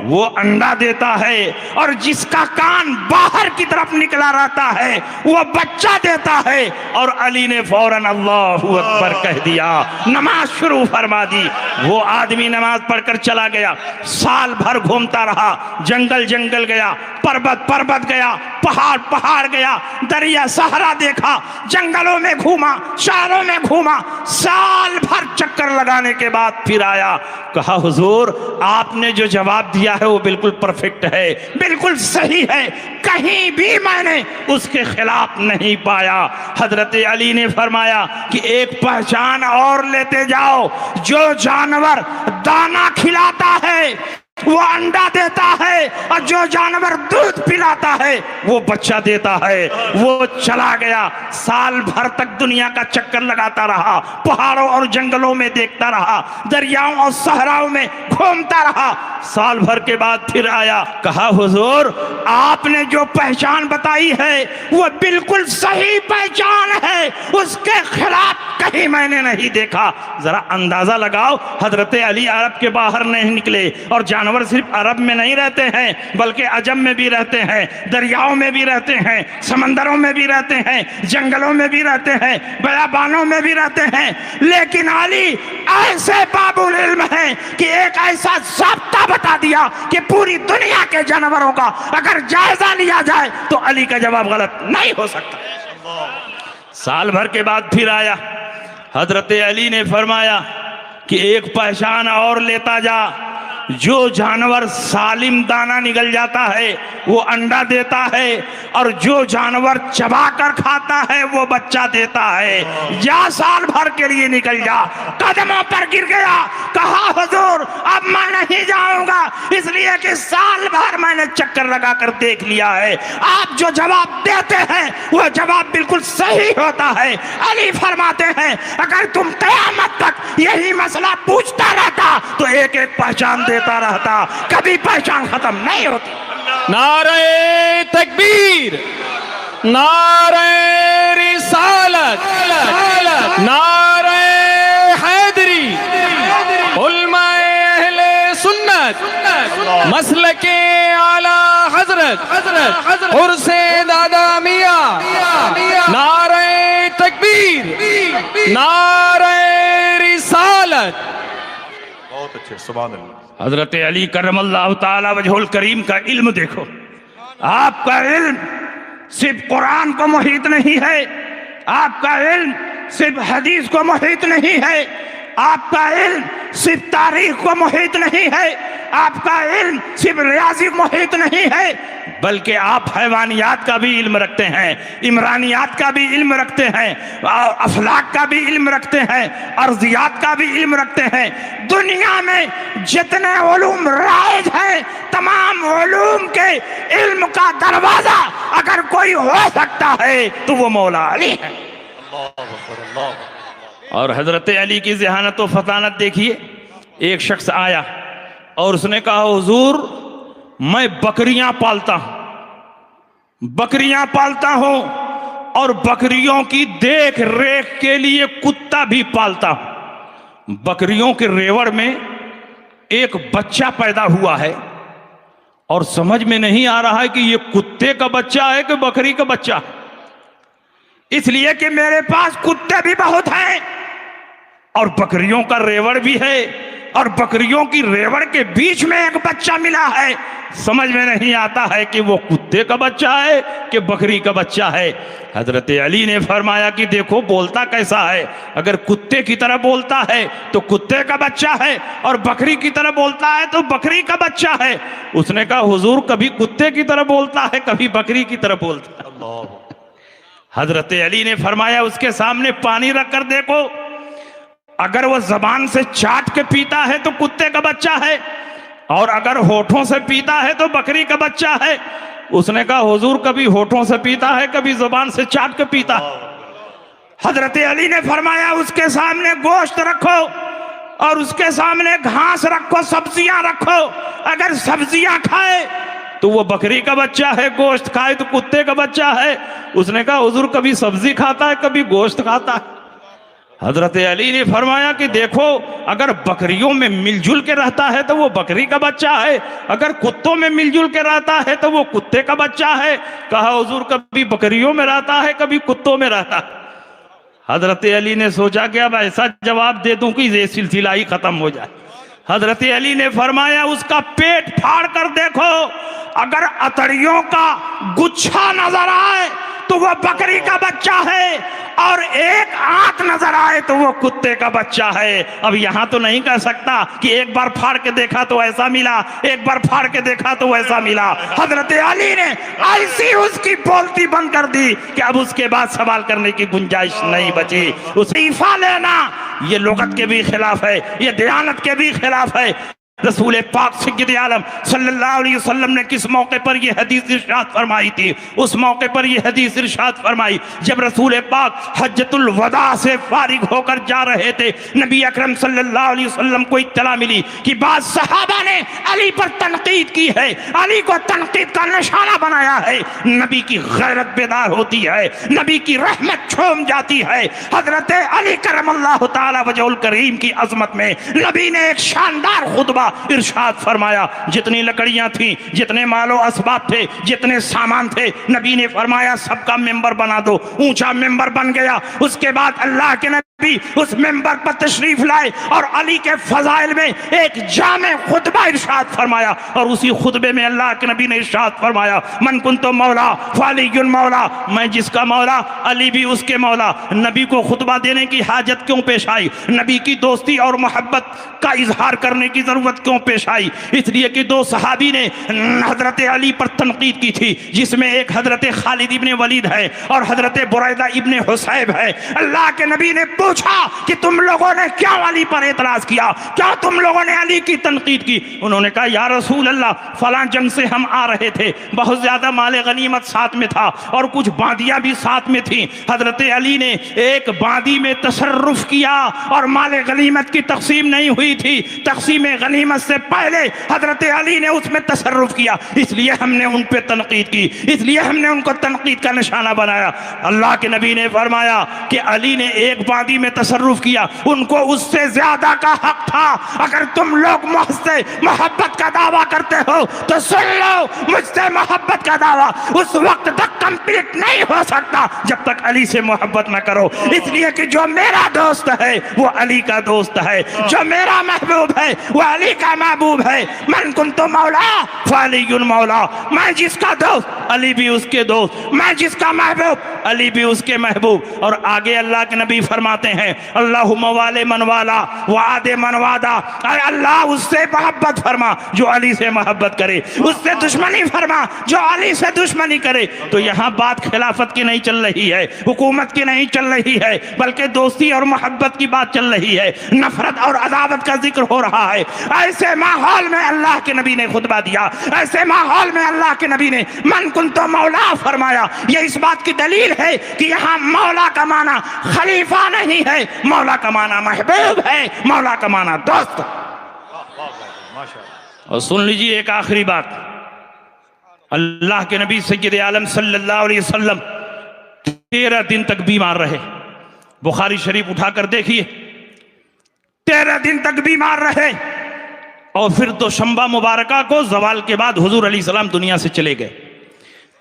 वो अंडा देता है, और जिसका कान बाहर की तरफ निकला रहता है वो बच्चा देता है। और अली ने फौरन अल्लाहू अकबर कह दिया, नमाज शुरू फरमा दी। वो आदमी नमाज पढ़कर चला गया, साल भर घूमता रहा, जंगल जंगल गया, पर्वत पर्वत गया, पहाड़ पहाड़ गया, दरिया सहरा देखा, जंगलों में घूमा, शहरों में घूमा, साल भर चक्कर लगाने के बाद फिर आया। कहा हुजूर आपने जो जवाब दिया है वो बिल्कुल परफेक्ट है, बिल्कुल सही है, कहीं भी मैंने उसके खिलाफ नहीं पाया। हजरत अली ने फरमाया कि एक पहचान और लेते जाओ, जो जानवर दाना खिलाता है वो अंडा देता है, और जो जानवर दूध पिलाता है वो बच्चा देता है। वो चला गया, साल भर तक दुनिया का चक्कर लगाता रहा, पहाड़ों और जंगलों में देखता रहा, दरियाओं और सहराओं में घूमता रहा। साल भर के बाद फिर आया, कहा हुजूर आपने जो पहचान बताई है वो बिल्कुल सही पहचान है, उसके खिलाफ कहीं मैंने नहीं देखा। जरा अंदाजा लगाओ, हजरत अली अरब के बाहर नहीं निकले, और जानवर सिर्फ अरब में नहीं रहते हैं बल्कि अजम में भी रहते हैं, दरियाओं में भी रहते हैं, समंदरों में भी रहते हैं, जंगलों में भी रहते हैं, बयाबानों में भी रहते हैं। लेकिन अली ऐसे बाबुल इल्म है कि एक ऐसा ज़ाब्ता बता दिया कि पूरी दुनिया के जानवरों का अगर जायजा लिया जाए तो अली का जवाब गलत नहीं हो सकता। साल भर के बाद फिर आया, हजरत अली ने फरमाया कि एक पहचान और लेता जा, जो जानवर सालिम दाना निकल जाता है वो अंडा देता है, और जो जानवर चबा कर खाता है वो बच्चा देता है। जा साल भर के लिए निकल जा। कदमों पर गिर गया, कहा हुजूर अब मैं नहीं जाऊंगा, इसलिए कि साल भर मैंने चक्कर लगा कर देख लिया है, आप जो जवाब देते हैं वो जवाब बिल्कुल सही होता है। अली फरमाते हैं अगर तुम क़यामत तक यही मसला पूछता रहता तो एक एक पहचान देता रहता, कभी पहचान खत्म नहीं होती। नारे तकबीर, नारे रिसालत, नारे हैदरी, उलमाए अहले सुन्नत, मसलके आला हजरत उर्से दादा मियां, नारे तकबीर, नारे रिसालत। बहुत अच्छे, सुभान अल्लाह। हजरत अली करमल्लाहु ताला वजहुल करीम का इल्म देखो। आपका इल्म सिर्फ कुरान को मुहीत नहीं है, आपका इल्म सिर्फ हदीस को मुहीत नहीं है, आपका इल्म सिर्फ तारीख को मुहीत नहीं है, आपका इल्म सिर्फ रियाजी मुहीत नहीं है, बल्कि आप हैवानियात का भी इल्म रखते हैं, इमरानियात का भी इल्म रखते हैं, अफलाक का भी इल्म रखते हैं, अर्जियात का भी इल्म रखते हैं। दुनिया में जितने उलूम राइज हैं तमाम उलूम के इल्म का दरवाजा अगर कोई हो सकता है तो वो मौला अली है। और हजरत अली की ज़हानत व फतानत देखिए। एक शख्स आया और उसने कहा हुजूर मैं बकरियां पालता हूं, बकरियां पालता हूं और बकरियों की देख रेख के लिए कुत्ता भी पालता हूं। बकरियों के रेवड़ में एक बच्चा पैदा हुआ है और समझ में नहीं आ रहा है कि ये कुत्ते का बच्चा है कि बकरी का बच्चा है, इसलिए कि मेरे पास कुत्ते भी बहुत हैं और बकरियों का रेवड़ भी है और बकरियों की रेवड़ के बीच में एक बच्चा मिला है। समझ में नहीं आता है कि वो कुत्ते का बच्चा है कि बकरी का बच्चा है। हजरत अली ने फरमाया कि देखो बोलता कैसा है, अगर कुत्ते की तरह बोलता है तो कुत्ते का बच्चा है और बकरी की तरह बोलता है तो बकरी का बच्चा है। उसने कहा हुजूर कभी कुत्ते की तरह बोलता है कभी बकरी की तरह बोलता है। हजरत अली ने फरमाया उसके सामने पानी रख कर देखो, अगर वो जबान से चाट के पीता है तो कुत्ते का बच्चा है और अगर होठों से पीता है तो बकरी का बच्चा है। उसने कहा हुजूर कभी होठों से पीता है कभी जबान से चाट के पीता है। हजरत अली ने फरमाया उसके सामने गोश्त रखो और उसके सामने घास रखो, सब्जियां रखो, अगर सब्जियां खाए तो वो बकरी का बच्चा है, गोश्त खाए तो कुत्ते का बच्चा है। उसने कहा हुजूर कभी सब्जी खाता है कभी गोश्त खाता है। हजरत अली ने फरमाया कि देखो, अगर बकरियों में मिलजुल के रहता है तो वो बकरी का बच्चा है, अगर कुत्तों में मिलजुल के रहता है तो वो कुत्ते का बच्चा है। कहा हुजूर कभी बकरियों में रहता है कभी कुत्तों में रहता है। हजरत अली ने सोचा कि अब ऐसा जवाब दे दूं कि ये सिलसिला ही खत्म हो जाए। हजरत अली ने फरमाया उसका पेट फाड़ कर देखो, अगर अतड़ियों का गुच्छा नजर आए तो वो बकरी का बच्चा है, और एक आंत नजर आए तो वो कुत्ते का बच्चा है। अब यहां तो नहीं कह सकता कि एक बार फाड़ के देखा तो ऐसा मिला, एक बार फाड़ के देखा तो ऐसा मिला। हजरत अली ने ऐसी उसकी बोलती बंद कर दी कि अब उसके बाद सवाल करने की गुंजाइश नहीं बची। उसे इफा लेना ये लुगत के भी खिलाफ है, ये दयानत के भी खिलाफ है। रसूल पाक सय्यद आलम सल्लल्लाहु अलैहि वसल्लम ने किस मौके पर यह हदीस इरशाद फरमाई थी? उस मौके पर यह हदीस इरशाद फरमाई जब रसूल पाक हज्जतुल वदा से फारिग होकर जा रहे थे। नबी अकरम सल्लल्लाहु अलैहि वसल्लम को इत्तला मिली कि बाद सहाबा ने अली पर तनकीद की है, अली को तनकीद का निशाना बनाया है। नबी की गैरत बेदार होती है, नबी की रहमत छोम जाती है। हजरत अली करमल्लाहु ताला वजहुल करीम की अजमत में नबी ने एक शानदार खुतबा इरशाद फरमाया। जितनी लकड़ियां थी, जितने मालो असबाब थे, जितने सामान थे, नबी ने फरमाया सबका मेंबर बना दो। ऊंचा मेंबर बन गया। उसके बाद अल्लाह के नबी उस मेंबर पर तशरीफ लाए और अली के फजाइल में एक जामे खुतबा इरशाद फरमाया। और उसी खुतबे में अल्लाह के नबी ने इरशाद फरमाया मन कुंतो मौला फालियुन मौला, मैं जिसका मौला अली भी उसके मौला। नबी को खुतबा देने की हाजत क्यों पेश आई? नबी की दोस्ती और मोहब्बत का इजहार करने की जरूरत क्यों पेश आई? इसलिए कि दो सहाबी ने हजरत अली पर तनकीद की थी, जिसमें एक हजरत खालिद इब्ने वलीद है और हजरत बुरैदा इब्ने हुसैब है। अल्लाह के नबी ने पूछा कि तुम लोगों ने क्या अली पर एतराज किया, क्या तुम लोगों ने अली की तनकीद की? उन्होंने कहा या रसूल अल्लाह, फलां जंग से हम आ रहे थे, बहुत ज्यादा माले गनीमत साथ में था और कुछ बांदियां भी साथ में थी। हजरत अली ने एक बांदी में तसर्रुफ किया और माले गनीमत की तकसीम नहीं हुई थी, तकसीम गनीमत से पहले हजरत अली ने उसमें तसर्रुफ किया, इसलिए हमने उन पे तनकीद की, इसलिए हमने उनको तनकीद का निशाना बनाया। अल्लाह के नबी ने फरमाया कि अली ने एक बांदी में तसर्रुफ किया, उनको उससे ज्यादा का हक था। अगर तुम लोग मुझसे मोहब्बत का दावा करते हो तो सुन लो, मुझसे मोहब्बत का दावा उस वक्त तक कंप्लीट नहीं हो सकता जब तक अली से मोहब्बत न करो। इसलिए कि जो मेरा दोस्त है वो अली का दोस्त है, जो मेरा महबूब है वो अली का महबूब है। मन कुंतो मौला फालियुन मौला, मैं जिसका दोस्त अली भी उसके दोस्त, मैं जिसका महबूब अली भी उसके महबूब। और आगे अल्लाह के नबी फरमाते हैं अल्लाहुम्मा वाले मनवाला वादे मनवादा, अरे अल्लाह उससे मोहब्बत फरमा जो अली से मोहब्बत करे, उससे दुश्मनी फरमा जो अली से दुश्मनी करे। तो यहाँ बात खिलाफत की नहीं चल रही है, हुकूमत की नहीं चल रही है, बल्कि दोस्ती और मोहब्बत की बात चल रही है, नफरत और अदावत का जिक्र हो रहा है। ऐसे माहौल में अल्लाह के नबी ने खुतबा दिया, ऐसे माहौल में अल्लाह के नबी ने मन कुंतो मौला फरमाया। यह इस बात की दलील है कि यहाँ मौला का माना खलीफा नहीं है, मौला का माना महबूब है, मौला का माना दोस्त। और सुन लीजिए एक आखिरी बात, अल्लाह के नबी सय्यद आलम सल्लल्लाहु अलैहि वसल्लम 13 दिन तक बीमार रहे। बुखारी शरीफ उठाकर देखिए, 13 दिन तक बीमार रहे और फिर दोशंबा मुबारका को जवाल के बाद हुजूर अलैहिस्सलाम दुनिया से चले गए।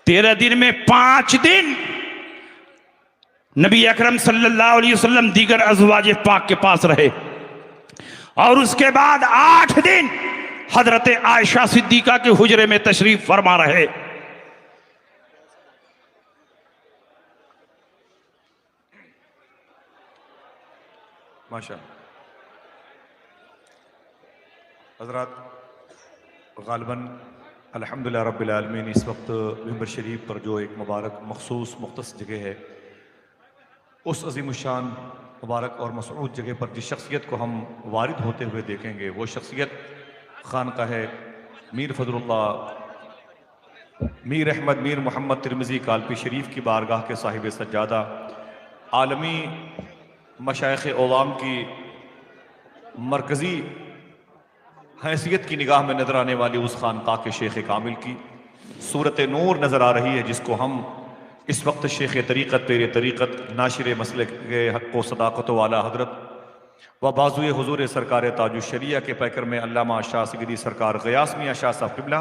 13 दिन में 5 दिन नबी अकरम सल्लल्लाहु अलैहि वसल्लम दीगर अज़वाज पाक के पास रहे और उसके बाद 8 दिन हजरत आयशा सिद्दीका के हुजरे में तशरीफ फरमा रहे। माशाअल्लाह हजरात, गालिबन अल्हम्दुलिल्लाह रब्बिल आलमीन इस वक्त मिंबर शरीफ पर जो एक मुबारक मखसूस मुख्तस जगह है, उस अज़ीमुशान मुबारक और मसऊद जगह पर जिस शख्सियत को हम वारिद होते हुए देखेंगे, वो शख्सियत खानकाह मीर फजलुल्लाह मीर अहमद मीर मोहम्मद तिरमिज़ी कालपी शरीफ की बारगाह के साहिब सज्जादा, आलमी मशाइख़ ओवाम की मरकज़ी हैसियत की निगाह में नज़र आने वाली उस खानकाह के शेख कामिल की सूरत नूर नज़र आ रही है, जिसको हम इस वक्त शेख तरीक़त पीर तरीक़त नाशिर मसले के हक़ व सदाक़त वाला हज़रत व बाज़ुए हुज़ूर सरकार ताजुश्शरिया के पैकर में अल्लामा शाह सिगरी सरकार ग़यास मियाँ शाह साहब क़िबला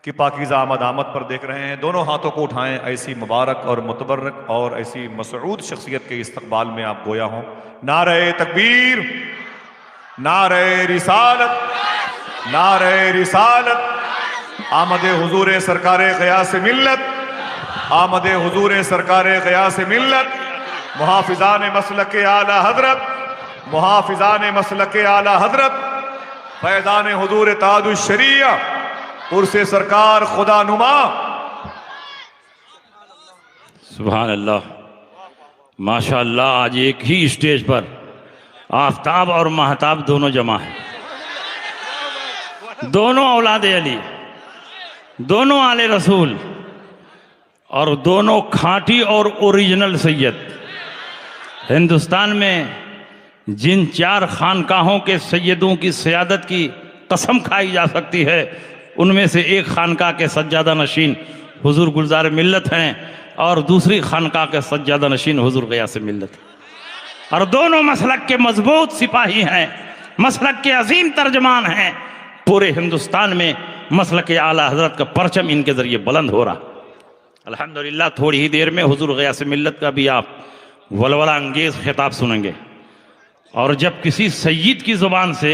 की पाकीज़ा आमद पर देख रहे हैं। दोनों हाथों को उठाएं, ऐसी मुबारक और मुतबर्रक और ऐसी मसऊद शख्सियत के इस्तक़बाल में आप गोया हों। नारे तकबीर, नारे रिसालत, नारे रिसालत, आमदे हुज़ूर सरकार ग़यास मिल्लत, आमदे हुज़ूर सरकार ग़यास मिल्लत, मुहाफ़िज़ान मसलक आला हज़रत, मुहाफ़िज़ान मसलक आला हज़रत, फ़ैज़ान हुज़ूर ताजुश्शरिया, उर्से सरकार खुदा नुमा। सुभान अल्लाह, माशाअल्लाह। आज एक ही स्टेज पर आफताब और महताब दोनों जमा है, दोनों औलाद अली, दोनों आले रसूल और दोनों खांटी और ओरिजिनल सैयद। हिंदुस्तान में जिन 4 खानकाहों के सैयदों की सियादत की कसम खाई जा सकती है, उनमें से एक खानका के सज्जादा नशीन हुजूर गुलजार मिल्लत हैं और दूसरी खानका के सज्जादा नशीन हुजूर ग़यास मिल्लत, और दोनों मसलक के मजबूत सिपाही हैं, मसलक के अजीम तर्जमान हैं। पूरे हिंदुस्तान में मसलक आला हज़रत का परचम इनके ज़रिए बुलंद हो रहा। अल्हम्दुलिल्लाह, थोड़ी ही देर में हुजूर ग़यास मिल्लत का भी आप वलवला अंगेज़ खिताब सुनेंगे। और जब किसी सय्यद की ज़ुबान से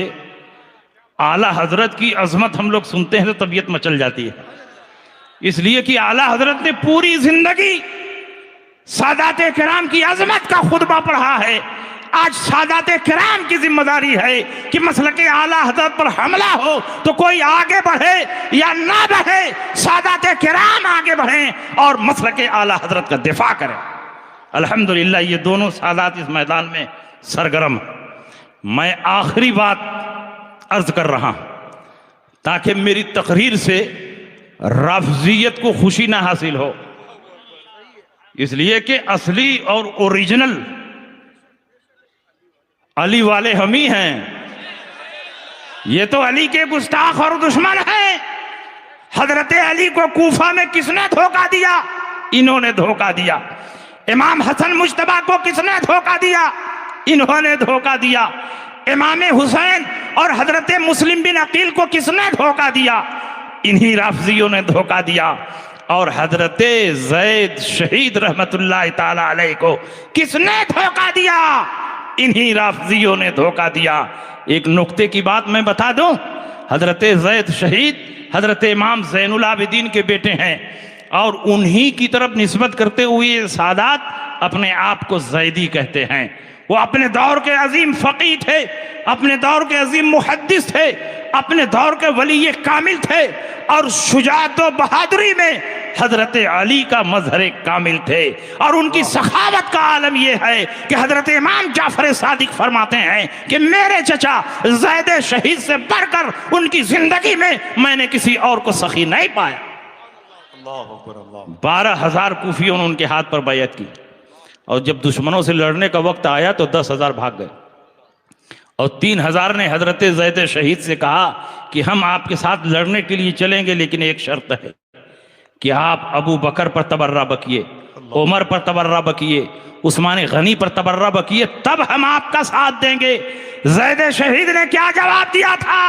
आला हज़रत की अज़मत हम लोग सुनते हैं तो तबीयत मचल जाती है, इसलिए कि आला हज़रत ने पूरी ज़िंदगी सादाते किराम की अज़मत का खुतबा पढ़ा है। आज सादाते किराम की जिम्मेदारी है कि मसलके आला हज़रत पर हमला हो तो कोई आगे बढ़े या ना बढ़े, सादाते किराम आगे बढ़ें और मसलके आला हज़रत का दिफा करें। अल्हम्दुलिल्लाह, ये दोनों सादात इस मैदान में सरगर्म। मैं आखिरी बात अर्ज कर रहा हूं ताकि मेरी तकरीर से राफ़ज़ियत को खुशी ना हासिल हो, इसलिए कि असली और ओरिजिनल अली वाले हम ही हैं। ये तो अली के गुस्ताख और दुश्मन हैं। हजरत अली को कूफा में किसने धोखा दिया? इन्होंने धोखा दिया। इमाम हसन मुज्तबा को किसने धोखा दिया? इन्होंने धोखा दिया। इमाम हुसैन और हजरत मुस्लिम बिन अकील को किसने धोखा दिया? इन्हीं राफ़ज़ियों ने धोखा दिया। और हजरत ज़ैद शहीद रहमतुल्लाह ताला अलैह को किसने धोखा दिया? इन्हीं राफ़ज़ियों ने धोखा दिया। एक नुक्ते की बात मैं बता दूं, हजरत ज़ैद शहीद हजरत इमाम ज़ैनुल आबिदीन के बेटे हैं और उन्हीं की तरफ निस्बत करते हुए सादात अपने आप को ज़ैदी कहते हैं। वो अपने दौर के अजीम फ़क़ीह थे, अपने दौर के अजीम मुहद्दिस थे, अपने दौर के वली कामिल थे और शुजाअत व बहादुरी में हजरत अली का मज़हर कामिल थे। और उनकी सखावत का आलम यह है कि हजरत इमाम जाफर सादिक फरमाते हैं कि मेरे चचा ज़ैद शहीद से बढ़कर उनकी जिंदगी में मैंने किसी और को सखी नहीं पाया। 12,000 कूफियों ने उनके हाथ पर बैयत की और जब दुश्मनों से लड़ने का वक्त आया तो 10,000 भाग गए और 3,000 ने हजरत ज़ैद शहीद से कहा कि हम आपके साथ लड़ने के लिए चलेंगे, लेकिन एक शर्त है कि आप अबू बकर पर तबर्रा बकिए, उमर पर तबर्रा बकिए, उस्मान गनी पर तबर्रा बकिए, तब हम आपका साथ देंगे। ज़ैद शहीद ने क्या जवाब दिया था?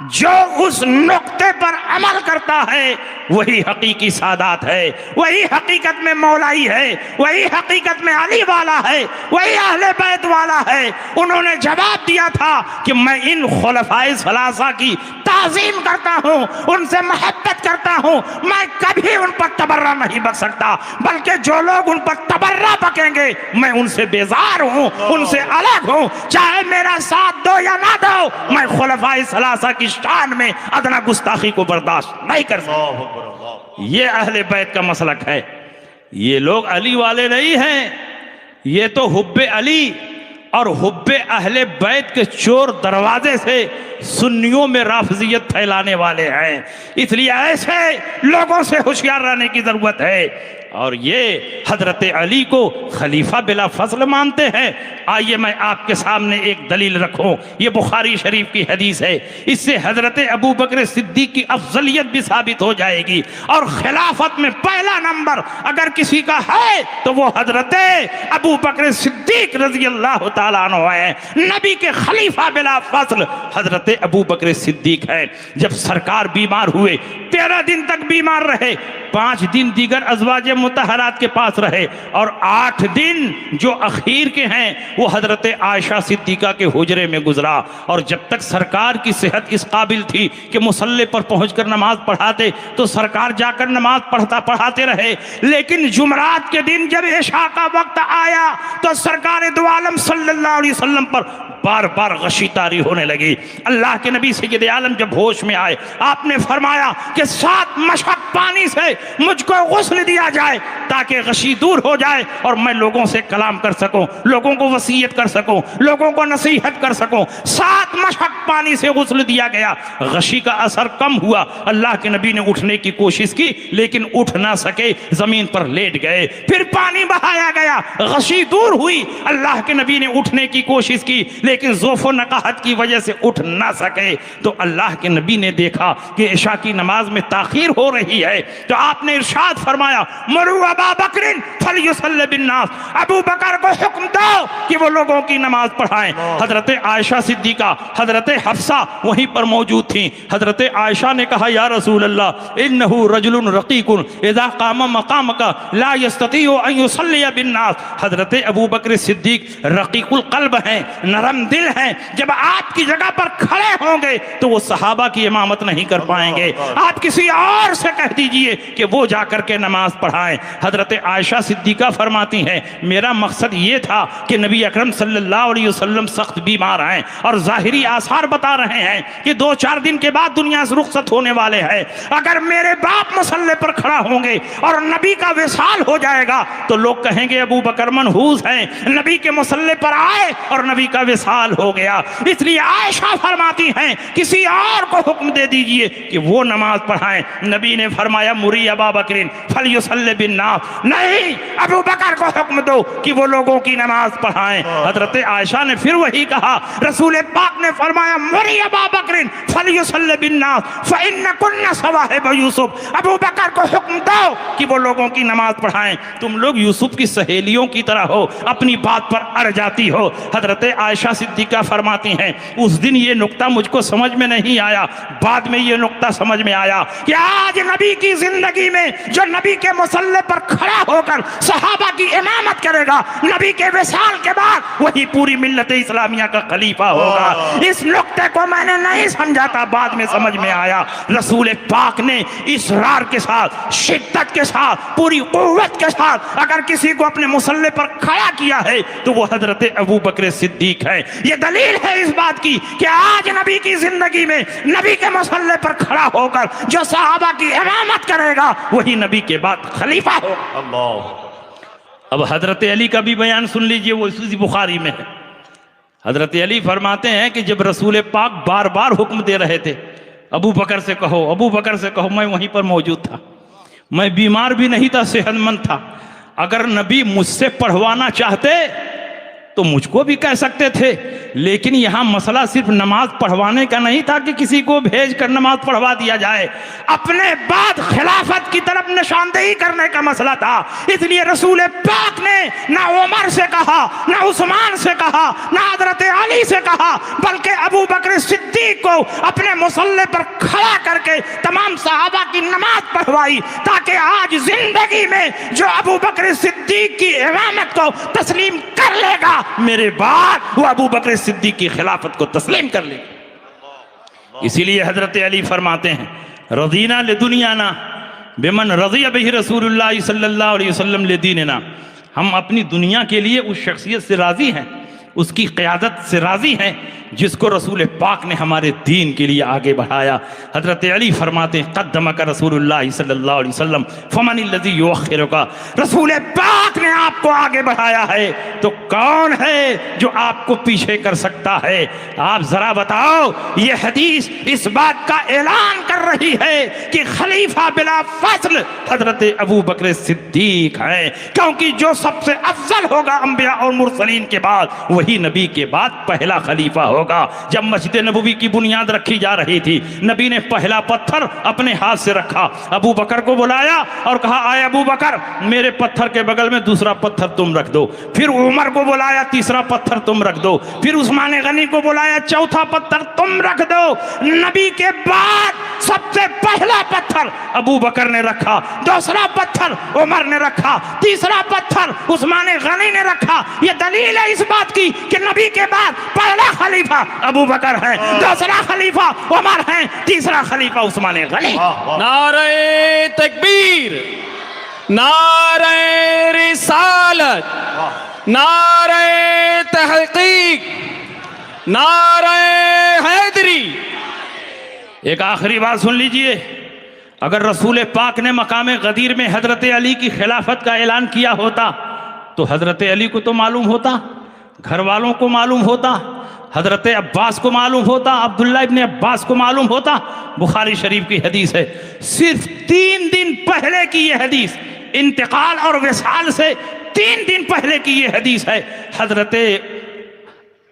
जो उस नुक्ते पर अमल करता है वही हकीकी सादात है, वही हकीकत में मौलाई है, वही हकीकत में अली वाला है, वही अहले बैत वाला है। उन्होंने जवाब दिया था कि मैं इन खुलफाए सलासा की ताज़ीम करता हूँ, उनसे मोहब्बत करता हूँ, मैं कभी उन पर तबर्रा नहीं बक सकता, बल्कि जो लोग उन पर तबर्रा बकेंगे मैं उनसे बेजार हूँ, उनसे अलग हूँ। चाहे मेरा साथ दो या ना दो, मैं खुलफाए सलासा की शान में अदना गुस्ताखी को बर्दाश्त नहीं कर सकता। ये अहले बैत का मसलक है। ये लोग अली वाले नहीं हैं, ये तो हुब्बे अली और हुब्बे अहले बैत के चोर दरवाजे से सुन्नियों में राफजियत फैलाने वाले हैं। इसलिए ऐसे लोगों से होशियार रहने की जरूरत है। और ये हजरत अली को खलीफा बिला फजल मानते हैं। आइए मैं आपके सामने एक दलील रखूं, ये बुखारी शरीफ की हदीस है। इससे हजरत अबू बकर सिद्दीक की अफजलियत भी साबित हो जाएगी। और खिलाफत में पहला नंबर अगर किसी का है तो वो हजरत अबू बकर सिद्दीक रजी अल्लाह तआला अन्हु है। नबी के खलीफा बिला फजल हजरत अबू बकर सिद्दीक है। जब सरकार बीमार हुए, 13 दिन तक बीमार रहे, 5 दिन दीगर अज़वाज मुतहरात के पास रहे और 8 दिन जो अखीर के हैं वो हजरत आयशा सिद्दीका के हुजरे में गुजरा। और जब तक सरकार की सेहत इस काबिल थी कि मुसल्ले पर पहुंचकर नमाज पढ़ाते तो सरकार जाकर नमाज पढ़ाते रहे। लेकिन जुमरात के दिन जब इशा का वक्त आया तो सरकार दो आलम सल्लल्लाहु अलैहि वसल्लम पर बार बार गशी तारी होने लगी। अल्लाह के नबी सैयद आलम जब होश में आए, आपने फरमाया कि 7 मशक पानी से मुझको गुस्ल दिया जाए ताकि गशी दूर हो जाए और मैं लोगों से कलाम कर सकूं, लोगों को वसीयत कर सकूं, लोगों को नसीहत कर सकूं। 7 मशक पानी से गुस्ल दिया गया, गशी का असर कम हुआ। अल्लाह के नबी ने उठने की कोशिश की लेकिन उठ ना सके, जमीन पर लेट गए। फिर पानी बहाया गया, गशी दूर हुई। अल्लाह के नबी ने उठने की कोशिश की लेकिन ज़ोफ़ो नकाहत की वजह से उठ ना सके। तो अल्लाह के नबी ने देखा कि इशा की नमाज में ताखीर हो रही है तो आपने इरशाद फरमाया, मुरू अबा बकरिन फलयुसल्लि बिन्नास, अबू बकर को हुक्म दो कि वो लोगों की नमाज पढ़ाएं। हजरत आयशा सिद्दीका, हजरत हफ्सा वहीं पर मौजूद थी। हजरत आयशा ने कहा, या रसूल अल्लाह, इन्नहु रजुलुन रकीकुन इज़ा कामा मकामका ला यस्ततीउ अन युसल्लिय बिन्नास। हजरत अबू बकर सिद्दीक रकीकुल कल्ब हैं, नरम दिल हैं। जब आपकी जगह पर खड़े होंगे तो वो सहाबा की इमामत नहीं कर पाएंगे। आप किसी और से कह दीजिए कि वो जाकर के नमाज पढ़ाएं। हजरत आयशा सिद्दीका फरमाती हैं, मेरा मकसद ये था कि नबी अकरम सल्लल्लाहु अलैहि वसल्लम सख्त बीमार हैं और ज़ाहिरी आसार बता रहे हैं कि 2-4 दिन के बाद दुनिया से रुखसत होने वाले हैं। अगर मेरे बाप मसल्ले पर खड़ा होंगे और नबी का विसाल हो जाएगा तो लोग कहेंगे अबू बकर मनहूस हैं, नबी के मसल्ले पर आए और नबी का विसाल हो गया। इसलिए आयशा फरमाती हैं, किसी और को हुक्म दे दीजिए कि वो नमाज पढ़ाएं। नबी ने फरमाया, मुरी अबा बकरिन फलयुसल्लि बिन्नास, नहीं, अबू बकर को हुक्म दो कि वो लोगों की नमाज पढ़ाएं। हजरत आयशा ने फिर वही कहा। रसूल पाक ने फरमाया, मुरी अबा बकरिन फलयुसल्लि बिन्नास फइन्न कुन्ना सवाहिब यूसुफ, अबू बकर को हुक्म दो कि वो लोगों की नमाज पढ़ाएं। तुम लोग यूसुफ की सहेलियों की तरह हो, अपनी बात पर अड़ जाती हो। हजरत आयशा सिद्दीका फरमाती हैं, उस दिन ये नुक्ता मुझको समझ में नहीं आया, बाद में ये नुक्ता समझ में आया कि आज नबी की जिंदगी में जो नबी के मुसल्ले पर खड़ा होकर सहाबा की इमामत करेगा, नबी के विसाल के बाद वही पूरी मिल्लत इस्लामिया का खलीफा होगा। इस नुक्ते को मैंने नहीं समझा था, बाद में समझ में आया। रसूल पाक ने इसरार के साथ, शिद्दत के साथ, पूरी कुव्वत के साथ अगर किसी को अपने मुसल्ले पर खड़ा किया है तो वो हजरत अबू बकर सिद्दीक है। ये दलील है इस बात की कि आज नबी की जिंदगी में नबी के मुसल्ले पर खड़ा होकर जो सहाबा की इमामत करेगा वही नबी के बाद खलीफा होगा। अल्लाह। अब हजरत अली का भी बयान सुन लीजिए, वो इसी बुखारी में है। हजरत अली फरमाते हैं कि जब रसूल पाक बार बार हुक्म दे रहे थे, अबू बकर से कहो, अबू बकर से कहो, मैं वहीं पर मौजूद था, मैं बीमार भी नहीं था, सेहतमंद था। अगर नबी मुझसे पढ़वाना चाहते तो मुझको भी कह सकते थे, लेकिन यहाँ मसला सिर्फ नमाज पढ़वाने का नहीं था कि किसी को भेज कर नमाज पढ़वा दिया जाए, अपने बाद खिलाफत की तरफ निशानदेही करने का मसला था। इसलिए रसूल पाक ने ना उमर से कहा, ना उस्मान से कहा, ना हजरत अली से कहा, बल्कि अबू बकर सिद्दीक को अपने मुसल्ले पर खड़ा करके तमाम सहाबा की नमाज पढ़वाई, ताकि आज जिंदगी में जो अबू बकर सिद्दीक की इमामत को तस्लीम कर लेगा, मेरे बाद वो अबू बकर सिद्दीक की खिलाफत को तस्लीम कर ले। इसीलिए हजरत अली फरमाते हैं, रज़ीना लिदुनियाना बिमन रज़िया बिही रसूलुल्लाह सल्लल्लाहु अलैहि वसल्लम लिदीनिना, हम अपनी दुनिया के लिए उस शख्सियत से राजी हैं उसकी क़यादत से राज़ी हैं जिसको रसूल पाक ने हमारे दीन के लिए आगे बढ़ाया। हज़रत अली फरमाते हैं क़द्दमक रसूलुल्लाह सल्लल्लाहु अलैहि वसल्लम फ़मनिल्लज़ी युअख़्खिरुका, रसूल पाक ने आपको आगे बढ़ाया है तो कौन है जो आपको पीछे कर सकता है? आप ज़रा बताओ। ये हदीस इस बात का ऐलान कर रही है कि खलीफा बिला फ़स्ल हज़रत अबू बकर सिद्दीक है, क्योंकि जो सबसे अफजल होगा अंबिया और मुरसलीन के बाद वही नबी के बाद पहला खलीफा होगा। जब मस्जिद नबवी की बुनियाद रखी जा रही थी, नबी ने पहला पत्थर अपने हाथ से रखा, अबू बकर को बुलाया और कहा आए अबू बकर, मेरे पत्थर के बगल में दूसरा पत्थर तुम रख दो। फिर उमर को बुलाया, तीसरा पत्थर तुम रख दो। फिर उस्मान गनी को बुलाया, चौथा पत्थर तुम रख दो। नबी के बाद सबसे पहला पत्थर अबू बकर ने रखा, दूसरा पत्थर उमर ने रखा, तीसरा पत्थर उस्मान गनी ने रखा। यह दलील है इस बात की कि नबी के बाद पहला खलीफा अबू बकर है, दूसरा खलीफा उमर है, तीसरा खलीफा उस्मान गनी। नारे तकबीर, नारे रिसालत, नारे तहकीक, नारे हैदरी। एक आखिरी बात सुन लीजिए, अगर रसूल पाक ने मकाम गदीर में हजरत अली की खिलाफत का ऐलान किया होता तो हजरत अली को तो मालूम होता, घर वालों को मालूम होता, हजरत अब्बास को मालूम होता, अब्दुल्ला इब्ने अब्बास को मालूम होता। बुखारी शरीफ की हदीस है, सिर्फ 3 दिन पहले की ये हदीस, इंतकाल और विसाल से 3 दिन पहले की ये हदीस है। हजरत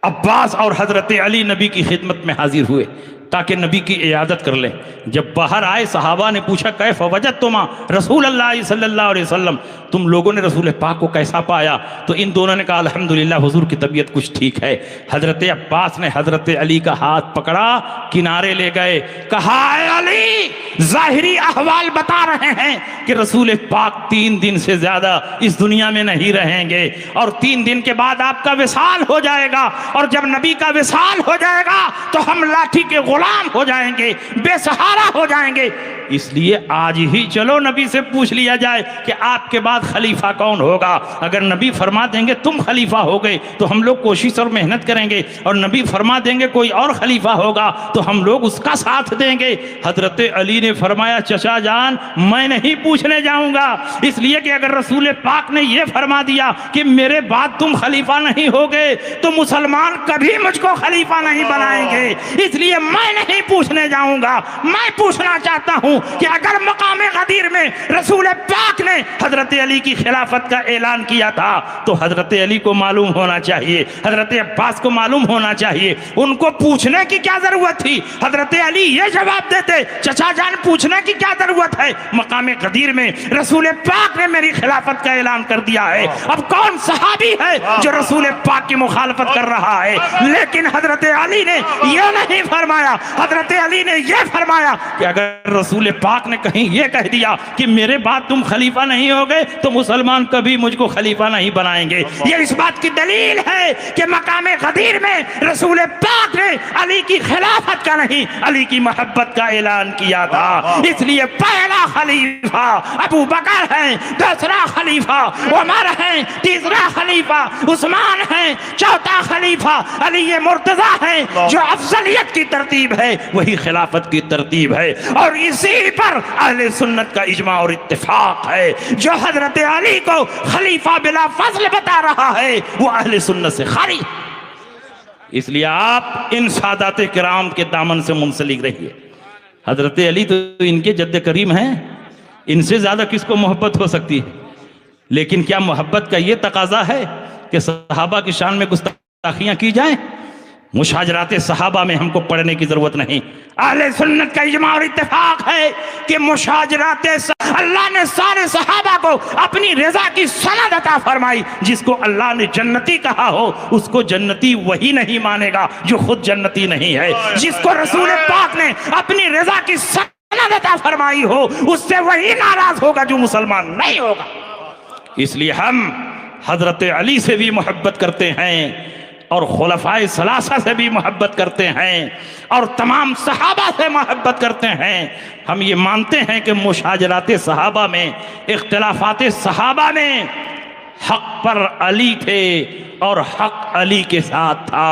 अब्बास और हजरत अली नबी की खिदमत में हाजिर हुए ताकि नबी की इयादत कर लें। जब बाहर आए सहाबा ने पूछा कैफ वजदतुमा रसूल अल्लाह सल्लल्लाहु अलैहि वसल्लम, तुम लोगों ने रसूल पाक को कैसा पाया? तो इन दोनों ने कहा अल्हम्दुलिल्लाह हुजूर की तबीयत कुछ ठीक है। हजरत अब्बास ने हजरत अली का हाथ पकड़ा, किनारे ले गए, कहा अली जाहिरी अहवाल बता रहे हैं कि रसूल पाक 3 दिन से ज्यादा इस दुनिया में नहीं रहेंगे और 3 दिन के बाद आपका विसाल हो जाएगा, और जब नबी का विसाल हो जाएगा तो हम लाठी के गुलाम हो जाएंगे, बेसहारा हो जाएंगे। इसलिए आज ही चलो नबी से पूछ लिया जाए कि आपके बाद खलीफा कौन होगा। अगर नबी फरमा देंगे तुम खलीफा हो गए तो हम लोग कोशिश और मेहनत करेंगे, और नबी फरमा देंगे कोई और खलीफा होगा तो हम लोग उसका साथ देंगे। हजरत अली ने फरमाया चचा जान मैं नहीं पूछने जाऊंगा, इसलिए कि अगर रसूल पाक ने यह फरमा दिया कि मेरे बाद तुम खलीफा नहीं होगे तो मुसलमान कभी मुझको खलीफा नहीं बनाएंगे, इसलिए मैं नहीं पूछने जाऊंगा। मैं पूछना चाहता हूं कि अगर मकाम गदीर में रसूल पाक ने हजरत अली की खिलाफत का ऐलान किया था तो हजरत अली को मालूम होना चाहिए, हजरत अब्बास को मालूम होना चाहिए, उनको पूछने की क्या जरूरत थी? हजरत अली ये जवाब देते चचा जान पूछने की क्या जरूरत है, मकाम गदीर में रसूल पाक ने मेरी खिलाफत का ऐलान कर दिया है। अब कौन सहाबी है जो रसूल पाक की मुखालफत कर रहा है? लेकिन हजरत अली ने यह नहीं फरमाया, हजरत अली ने यह फरमाया कि अगर रसूल पाक ने कहीं यह कह दिया कि मेरे बाद तुम खलीफा नहीं होगे तो मुसलमान कभी मुझको खलीफा नहीं बनाएंगे। यह इस बात की दलील है कि मकाम गदीर में रसूल पाक ने अली की खिलाफत का नहीं अली की मोहब्बत का ऐलान किया था। इसलिए पहला खलीफा अबू बकर है, दूसरा खलीफा उमर है, तीसरा खलीफा उस्मान है, चौथा खलीफा अली मुर्तजा है। जो अफजलियत की तरतीब है वही खिलाफत की तरतीब है, और इसी पर अहले सुन्नत का इजमा और इत्तिफाक है। जो हजरत अली को खलीफा बिला फज़ल बता रहा है वो अहले सुन्नत से खारिज। इसलिए आप इन सादात किराम के दामन से मुंसलिक रहिए। हजरत अली तो इनके जद्द करीम हैं, इनसे ज्यादा किसको मोहब्बत हो सकती है? लेकिन क्या मोहब्बत का ये तकाजा है कि सहाबा की शान में गुस्ताखियां की जाए? मुशाजरात सहाबा में हमको पढ़ने की जरूरत नहीं। अहले सुन्नत का इजमा और इत्तेफाक है कि मुशाजरात अल्लाह ने सारे सहाबा को अपनी रजा की सनद अता फरमाई। जिसको अल्लाह ने जन्नती कहा हो उसको जन्नती वही नहीं मानेगा जो खुद जन्नती नहीं है। जिसको रसूल पाक ने अपनी रजा की सनद अता फरमाई हो उससे वही नाराज होगा जो मुसलमान नहीं होगा। इसलिए हम हजरत अली से भी मोहब्बत करते हैं और खुलफाए सलासा से भी मोहब्बत करते हैं और तमाम सहाबा से मोहब्बत करते हैं। हम ये मानते हैं कि मुशाजरात सहाबा में, इख्तिलाफात सहाबा में हक पर अली थे और हक अली के साथ था।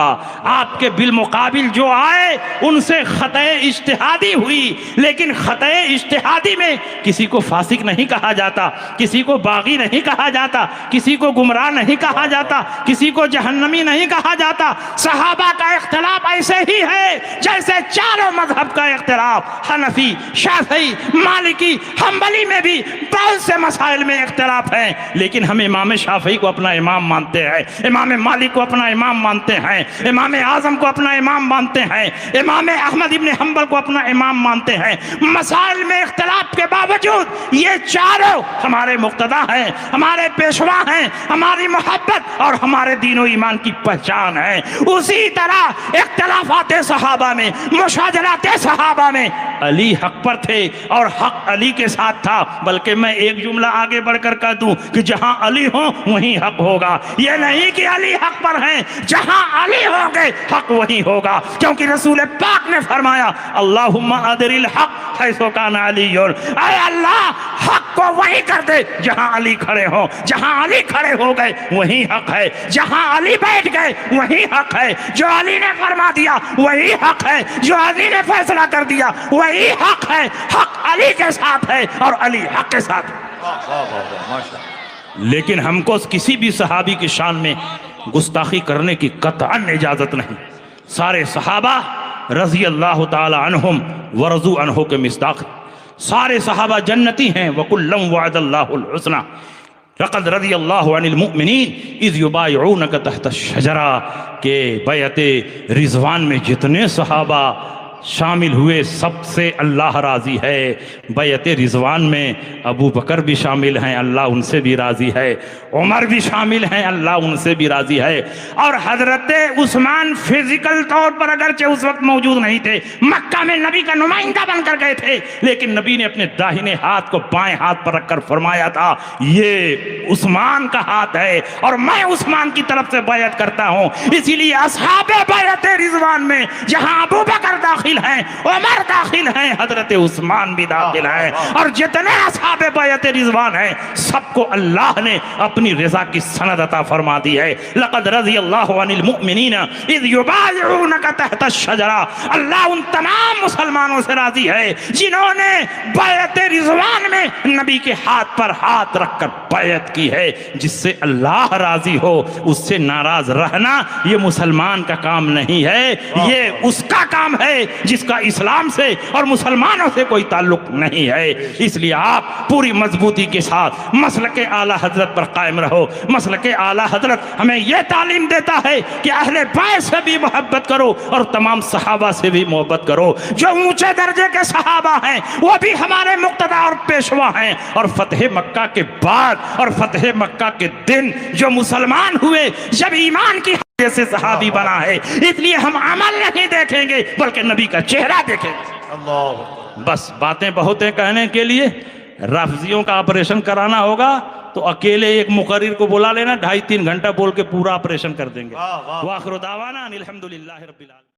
आपके बिलमुकाबिल जो आए उनसे खतए इज्तिहादी हुई, लेकिन खतए इज्तिहादी में किसी को फासिक नहीं कहा जाता, किसी को बागी नहीं कहा जाता, किसी को गुमराह नहीं कहा जाता, किसी को जहन्नमी नहीं कहा जाता। सहाबा का इख्तिलाफ ऐसे ही है जैसे चारों मजहब का इख्तिलाफ, हनफी, शाफी, मालिकी, हम्बली में भी बहुत से मसाइल में इख्तिलाफ है, लेकिन हम इमाम शाफी को अपना इमाम मानते हैं, इमाम मालिक को अपना इमाम मानते हैं, इमाम आजम को अपना इमाम मानते हैं, इमाम अहमद इब्न हम्बल को अपना इमाम मानते हैं। मसाइल में इख्तिलाफ के बावजूद ये चारों हमारे मुक्तदा हैं, हमारे पेशवा हैं, हमारी मोहब्बत और हमारे दीन ईमान की पहचान है। उसी तरह इख्तिलाफात सहाबा में, मुशाजरात सहाबा में अली हक पर थे और हक अली के साथ था। बल्कि मैं एक जुमला आगे बढ़कर कह दूं कि जहां अली हो वहीं हक होगा। यह नहीं कि अली हक पर हैं, जहां अली होंगे हक वहीं होगा, क्योंकि रसूल पाक ने फरमाया अल्लाहुम्मा अदरिल हक हैसो कान अलीयुन, ऐ अल्लाह हक को वहीं कर दे जहां अली खड़े हो। जहां अली खड़े हो गए वहीं हक है, जहां अली बैठ गए वहीं हक है। जो अली ने फरमा दिया वही हक है, जो अली ने फैसला कर दिया वही हक है। हक अली के साथ है और अली हक के साथ है। लेकिन हमको किसी भी सहाबी की शान में गुस्ताखी करने की कतअन इजाजत नहीं। सारे सहाबा रज़ी अल्लाह ताला अन्हुम व रज़ू अन्हु के मिस्दाक, सारे सहाबा जन्नती हैं। वकुल्लम वअदल्लाहुल हुस्ना लक़द रज़ियल्लाहु अनिल मुमिनीन इज़ युबाइऊनका तहत शजरा के बैअते रिज़वान में जितने सहाबा शामिल हुए सबसे अल्लाह राज़ी है। बैअत रिज़वान में अबू बकर भी शामिल हैं, अल्लाह उनसे भी राज़ी है। उमर भी शामिल हैं, अल्लाह उनसे भी राज़ी है। और हज़रत उस्मान फिजिकल तौर पर अगरचे उस वक्त मौजूद नहीं थे, मक्का में नबी का नुमाइंदा बनकर गए थे, लेकिन नबी ने अपने दाहिने हाथ को बाएं हाथ पर रखकर फरमाया था ये उस्मान का हाथ है और मैं उस्मान की तरफ से बैअत करता हूँ। इसीलिए असहाबे बैअत रिज़वान में जहाँ अबू बकर दाखिल हैं, उमर दाखिल हैं, हजरत उस्मान भी दाखिल हैं, और जितने असहाबे बैअत रिज़वान हैं सबको अल्लाह ने अपनी रज़ा की सनद अता फरमा दी है। लक़द रज़ियल्लाहु अनिल मुमिनीना इज़ युबाइऊनका तहत शजरा, अल्लाह उन तमाम मुसलमानों से राजी है जिन्होंने बैअत रिज़वान में नबी के हाथ पर हाथ रखकर बैअत की है। जिससे अल्लाह राजी हो उससे नाराज रहना ये मुसलमान का काम नहीं है, ये उसका काम है जिसका इस्लाम से और मुसलमानों से कोई ताल्लुक नहीं है। इसलिए आप पूरी मजबूती के साथ मसलके आला हजरत पर कायम रहो। मसलके आला हजरत हमें यह तालीम देता है कि अहले बैत से भी मोहब्बत करो और तमाम सहाबा से भी मोहब्बत करो। जो ऊंचे दर्जे के सहाबा हैं वो भी हमारे मुक्तदा और पेशवा हैं। और फतह मक्का के बाद और फतह मक्का के दिन जो मुसलमान हुए, जब ईमान की जैसे सहाबी बना है, इसलिए हम अमल नहीं देखेंगे बल्कि नबी का चेहरा देखेंगे। बस बातें बहुत हैं कहने के लिए। राफजियों का ऑपरेशन कराना होगा तो अकेले एक मुकर्रिर को बुला लेना, 2.5-3 घंटा बोल के पूरा ऑपरेशन कर देंगे। वाखिर दावाना अनिल हम्दुलिल्लाहि रब्बिल आलमीन।